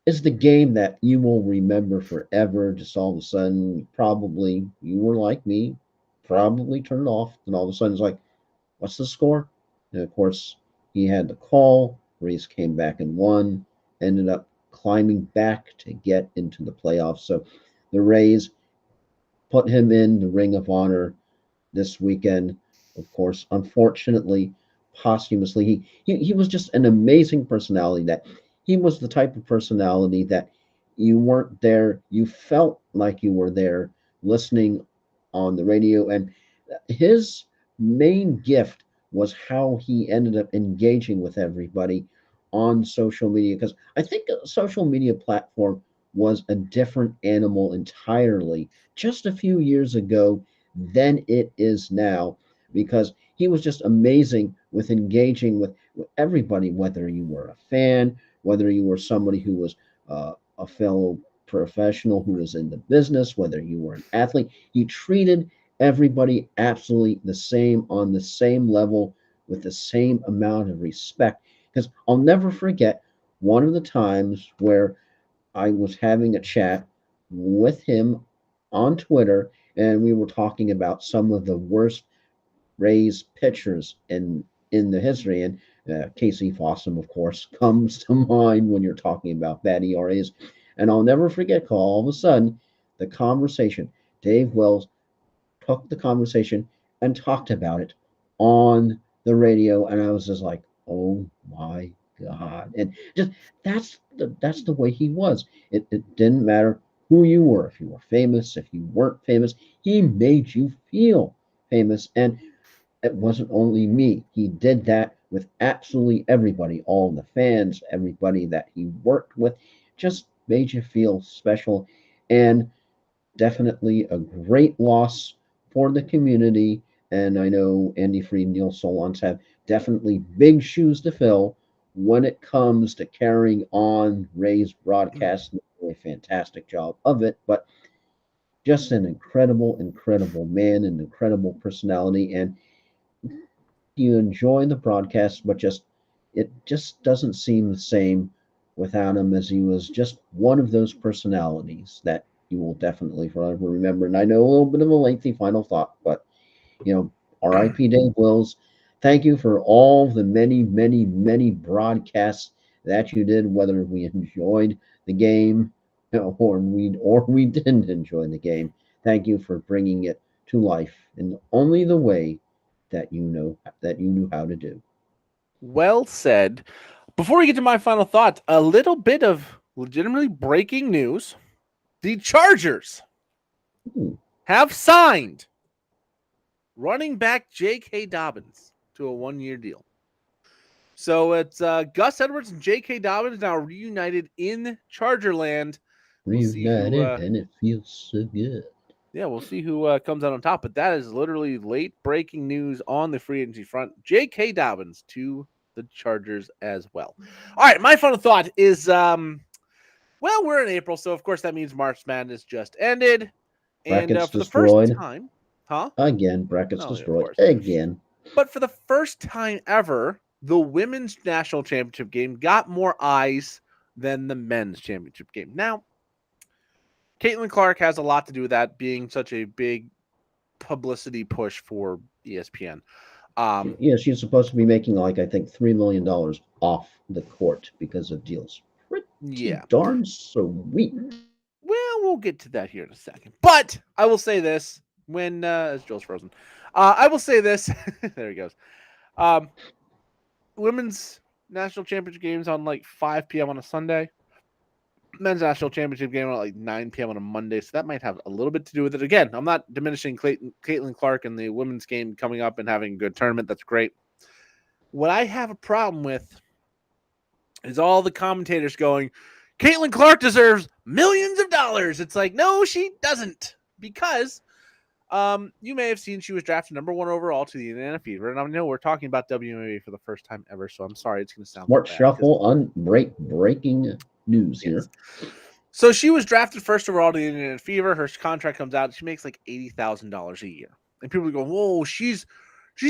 is the game that you will remember forever. Just all of a sudden, probably you were like me, probably turned off, and all of a sudden it's like, what's the score? And of course, he had the call. Rays came back and won, ended up climbing back to get into the playoffs. So the Rays put him in the Ring of Honor this weekend. Of course, unfortunately, posthumously, he was just an amazing personality. That he was the type of personality that you weren't there, you felt like you were there listening on the radio, and his main gift was how he ended up engaging with everybody on social media. Because I think a social media platform was a different animal entirely just a few years ago than it is now, because he was just amazing with engaging with everybody, whether you were a fan, whether you were somebody who was a fellow professional who was in the business, whether you were an athlete. He treated everybody absolutely the same, on the same level, with the same amount of respect. Because I'll never forget one of the times where I was having a chat with him on Twitter, and we were talking about some of the worst Rays pitchers in the history. And Casey Fossum, of course, comes to mind when you're talking about bad ERAs. And I'll never forget, all of a sudden, the conversation. Dave Wells took the conversation and talked about it on the radio, and I was just like, "Oh my God!" And just that's the way he was. It didn't matter who you were, if you were famous, if you weren't famous. He made you feel famous, and it wasn't only me. He did that with absolutely everybody, all the fans, everybody that he worked with, just made you feel special. And definitely a great loss for the community. And I know Andy Freed and Neil Solondz have definitely big shoes to fill when it comes to carrying on Ray's broadcast. A fantastic job of it, but just an incredible, incredible man, an incredible personality. And you enjoy the broadcast, but just it just doesn't seem the same without him, as he was just one of those personalities that you will definitely forever remember. And I know a little bit of a lengthy final thought, but you know, R.I.P. Dave Wills. Thank you for all the many, many, many broadcasts that you did, whether we enjoyed the game or we didn't enjoy the game. Thank you for bringing it to life in only the way that you knew how to do. Well said. Before we get to my final thoughts, a little bit of legitimately breaking news. The Chargers Ooh, have signed running back J.K. Dobbins to a 1-year deal. So it's Gus Edwards and J.K. Dobbins now reunited in Chargerland. We'll see who. Reunited, and it feels so good. Yeah, we'll see who comes out on top. But that is literally late breaking news on the free agency front. J.K. Dobbins to the Chargers as well. All right, my final thought is, well, we're in April, so of course that means March Madness just ended, and Brackets for the first destroyed. time, huh? Again, brackets No, of destroyed. course. Again. But for the first time ever, the women's national championship game got more eyes than the men's championship game. Now, Caitlin Clark has a lot to do with that being such a big publicity push for ESPN. Yeah, she's supposed to be making like I think $3 million off the court because of deals. Pretty Yeah. darn sweet. Well, we'll get to that here in a second. But I will say this when as Joel's frozen. I will say this. There he goes. Women's national championship games on like 5 p.m. on a Sunday. Men's national championship game at like 9 p.m. on a Monday. So that might have a little bit to do with it. Again, I'm not diminishing Caitlin Clark and the women's game coming up and having a good tournament. That's great. What I have a problem with is all the commentators going, Caitlin Clark deserves millions of dollars. It's like, no, she doesn't. Because you may have seen she was drafted number 1 overall to the Indiana Fever. And I know we're talking about WNBA for the first time ever, so I'm sorry it's going to sound Smart bad. shuffle, breaking news Yes. here. So she was drafted first overall to the Indiana Fever. Her contract comes out. She makes like $80,000 a year. And people go, whoa, she's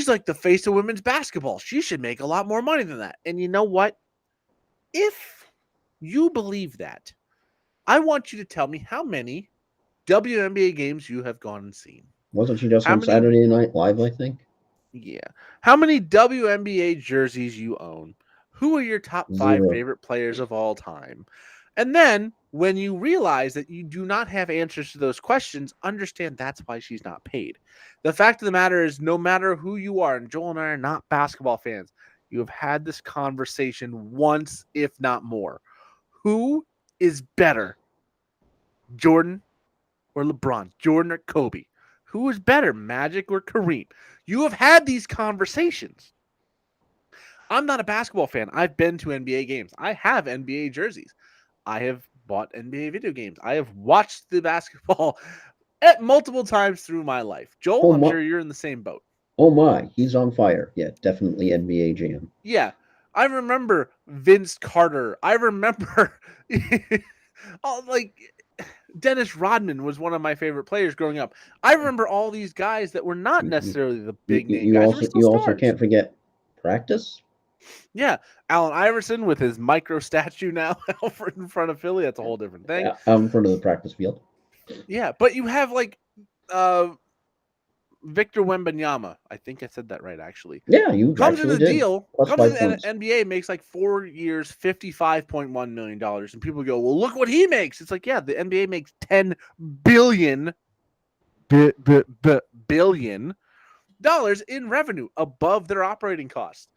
like the face of women's basketball. She should make a lot more money than that. And you know what? If you believe that, I want you to tell me how many WNBA games you have gone and seen. Wasn't she just How on many- Saturday Night Live, I think? Yeah. How many WNBA jerseys you own? Who are your top 5 Zero. favorite players of all time? And then when you realize that you do not have answers to those questions, understand that's why she's not paid. The fact of the matter is, no matter who you are, and Joel and I are not basketball fans, you have had this conversation once, if not more. Who is better, Jordan or LeBron? Jordan or Kobe? Who is better, Magic or Kareem? You have had these conversations. I'm not a basketball fan. I've been to NBA games. I have NBA jerseys. I have bought NBA video games. I have watched the basketball at multiple times through my life. Joel, I'm sure you're in the same boat. Oh my, he's on fire. Yeah, definitely NBA Jam. Yeah. I remember Vince Carter. I remember like Dennis Rodman was one of my favorite players growing up. I remember all these guys that were not necessarily the big name guys. You also can't forget Practice. Yeah, Allen Iverson with his micro statue now in front of Philly. That's a whole different thing. Yeah, in front of the practice field. Yeah, but you have like Victor Wembanyama. I think I said that right, actually. Yeah, you comes in the did. deal. Plus comes in the NBA, makes like 4 years, $55.1 million, and people go, "Well, look what he makes." It's like, yeah, the NBA makes $10 billion in revenue above their operating costs.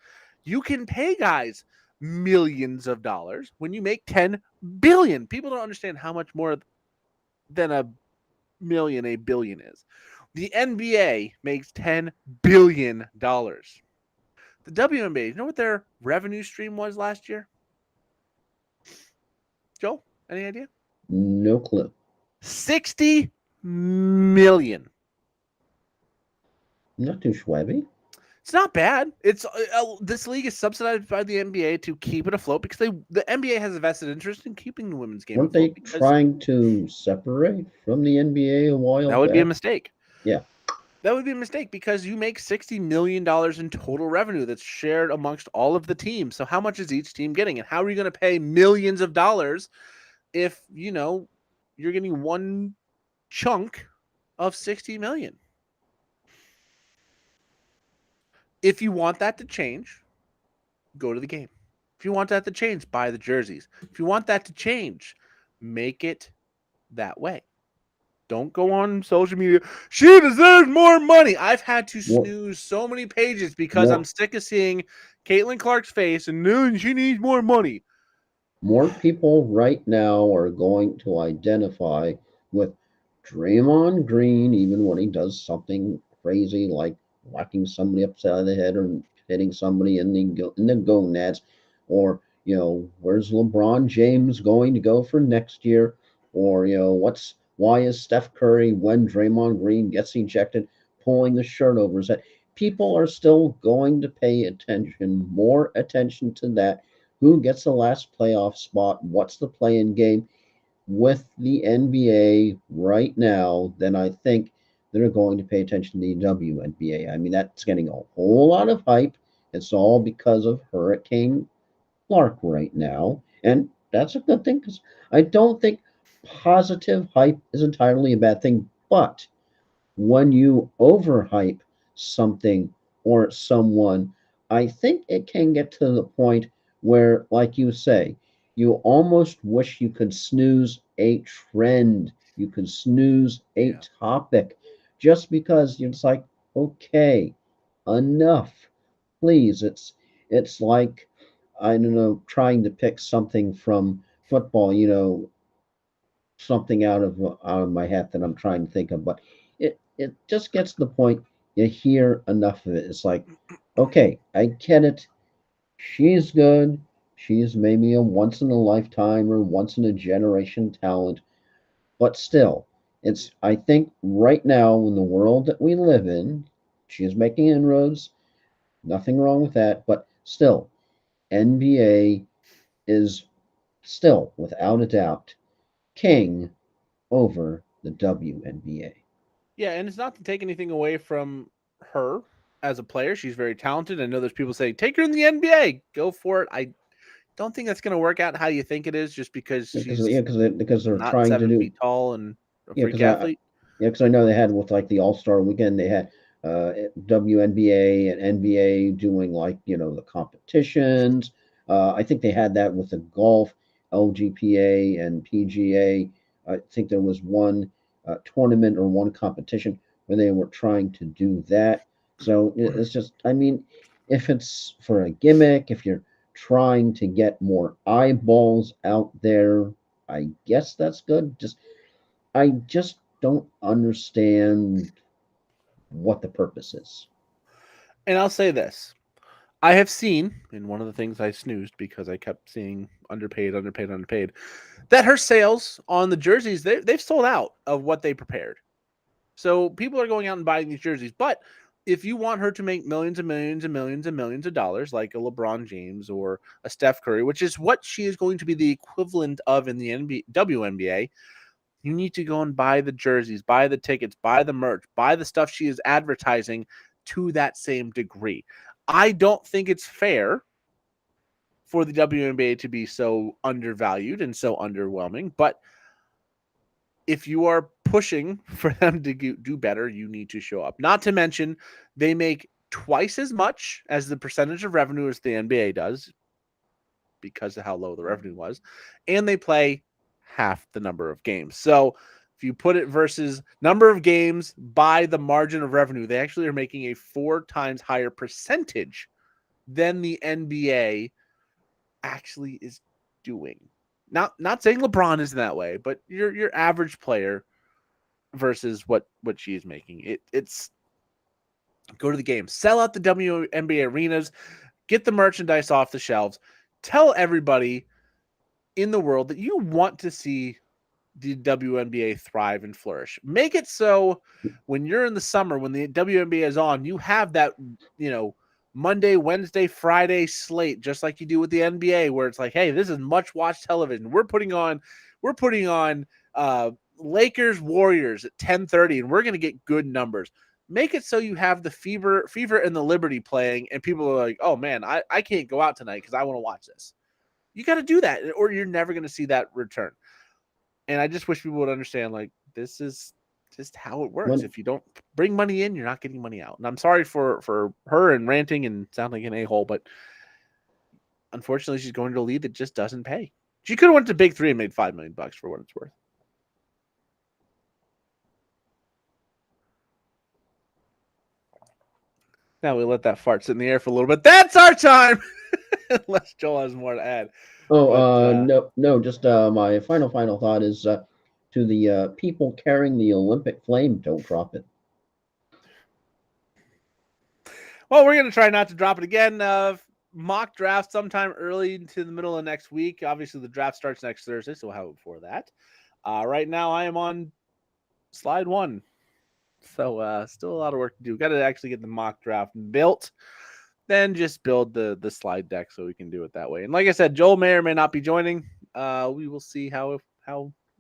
You can pay guys millions of dollars when you make 10 billion. People don't understand how much more than a billion is. The NBA makes $10 billion. The WNBA, you know what their revenue stream was last year? Joel, any idea? No clue. 60 million. Not too shabby. It's not bad. It's this league is subsidized by the NBA to keep it afloat because the NBA has a vested interest in keeping the women's game. Weren't they trying to separate from the NBA a while back? That would be a mistake. Yeah. That would be a mistake because you make $60 million in total revenue that's shared amongst all of the teams. So how much is each team getting? And how are you going to pay millions of dollars if, you're getting one chunk of 60 million? If you want that to change, go to the game. If you want that to change, buy the jerseys. If you want that to change, make it that way. Don't go on social media. She deserves more money. I've had to snooze so many pages because I'm sick of seeing Caitlin Clark's face and no, she needs more money. More people right now are going to identify with Draymond Green, even when he does something crazy like whacking somebody upside the head or hitting somebody in the gonads, or where's LeBron James going to go for next year, or why is Steph Curry when Draymond Green gets ejected pulling the shirt over his head? People are still going to pay attention, more attention to that. Who gets the last playoff spot? What's the play-in game? With the NBA right now, then I think they're going to pay attention to the WNBA. I mean, that's getting a whole lot of hype. It's all because of Hurricane Clark right now. And that's a good thing because I don't think positive hype is entirely a bad thing. But when you overhype something or someone, I think it can get to the point where, like you say, you almost wish you could snooze a trend, you could snooze a Yeah. topic, just because you're just like, okay, enough, please. It's like, I don't know, trying to pick something from football, something out of my hat that I'm trying to think of, but it just gets to the point you hear enough of it. It's like, okay, I get it. She's good. She's maybe a once in a lifetime or once in a generation talent, but still, it's I think right now in the world that we live in, she is making inroads. Nothing wrong with that, but still, NBA is still without a doubt king over the WNBA. Yeah, and it's not to take anything away from her as a player. She's very talented. I know there's people saying, take her in the NBA. Go for it. I don't think that's going to work out how you think it is just because Because she's because they're not trying to 7 do. feet tall and a Yeah, freak because I athlete. yeah, because I know they had with like the All Star Weekend, they had WNBA and NBA doing like the competitions. I think they had that with the golf, LGPA and PGA. I think there was one tournament or one competition where they were trying to do that. So it's just, I mean, if it's for a gimmick, if you're trying to get more eyeballs out there, I guess that's good. I just don't understand what the purpose is. And I'll say this. I have seen, and one of the things I snoozed because I kept seeing underpaid, underpaid, underpaid, that her sales on the jerseys, they've sold out of what they prepared. So people are going out and buying these jerseys. But if you want her to make millions and millions and millions and millions of dollars, like a LeBron James or a Steph Curry, which is what she is going to be the equivalent of in the WNBA, you need to go and buy the jerseys, buy the tickets, buy the merch, buy the stuff she is advertising to that same degree. I don't think it's fair for the WNBA to be so undervalued and so underwhelming, but if you are pushing for them to do better, you need to show up. Not to mention, they make twice as much as the percentage of revenue as the NBA does because of how low the revenue was, and they play half the number of games. So if you put it versus number of games by the margin of revenue, they actually are making a 4 times higher percentage than the NBA actually is doing. Not saying LeBron is that way, but your average player versus what she is making. It's go to the game, sell out the WNBA arenas, get the merchandise off the shelves, tell everybody in the world that you want to see the WNBA thrive and flourish. Make it so when you're in the summer, when the WNBA is on, you have that, you know, Monday, Wednesday, Friday slate, just like you do with the NBA, where it's like, hey, this is much watched television. We're putting on Lakers Warriors at 10:30, and we're gonna get good numbers. Make it so you have the Fever and the Liberty playing, and people are like, oh man, I can't go out tonight because I want to watch this. You got to do that, or you're never going to see that return. And I just wish people would understand, like, this is just how it works. When If you don't bring money in, you're not getting money out. And I'm sorry for her and ranting and sounding like an a-hole, but unfortunately she's going to a league that just doesn't pay. She could have went to Big Three and made $5 million for what it's worth. Now we let that fart sit in the air for a little bit. That's our time. Unless Joel has more to add. oh But no no just my final thought is to the people carrying the Olympic flame, don't drop it. Well, we're going to try not to drop it again. Mock draft sometime early into the middle of next week. Obviously, the draft starts next Thursday, so we'll have it before that. Right now, I am on slide 1. So still a lot of work to do. Got to actually get the mock draft built, then just build the slide deck so we can do it that way. And like I said, Joel may or may not be joining. We will see how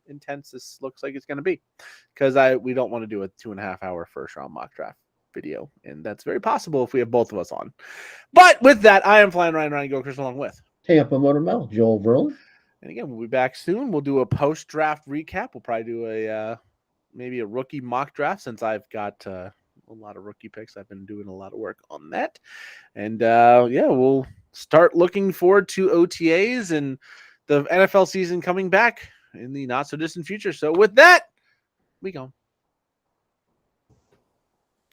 intense this looks like it's going to be, because we don't want to do a 2.5 hour first round mock draft video, and that's very possible if we have both of us on. But with that, I am Flying Ryan Go Chris, along with Tampa Motor Mouth, Joel Verlin. And again, we'll be back soon. We'll do a post draft recap. We'll probably do a maybe a rookie mock draft, since I've got a lot of rookie picks. I've been doing a lot of work on that. And yeah, we'll start looking forward to OTAs and the NFL season coming back in the not so distant future. So with that, we go.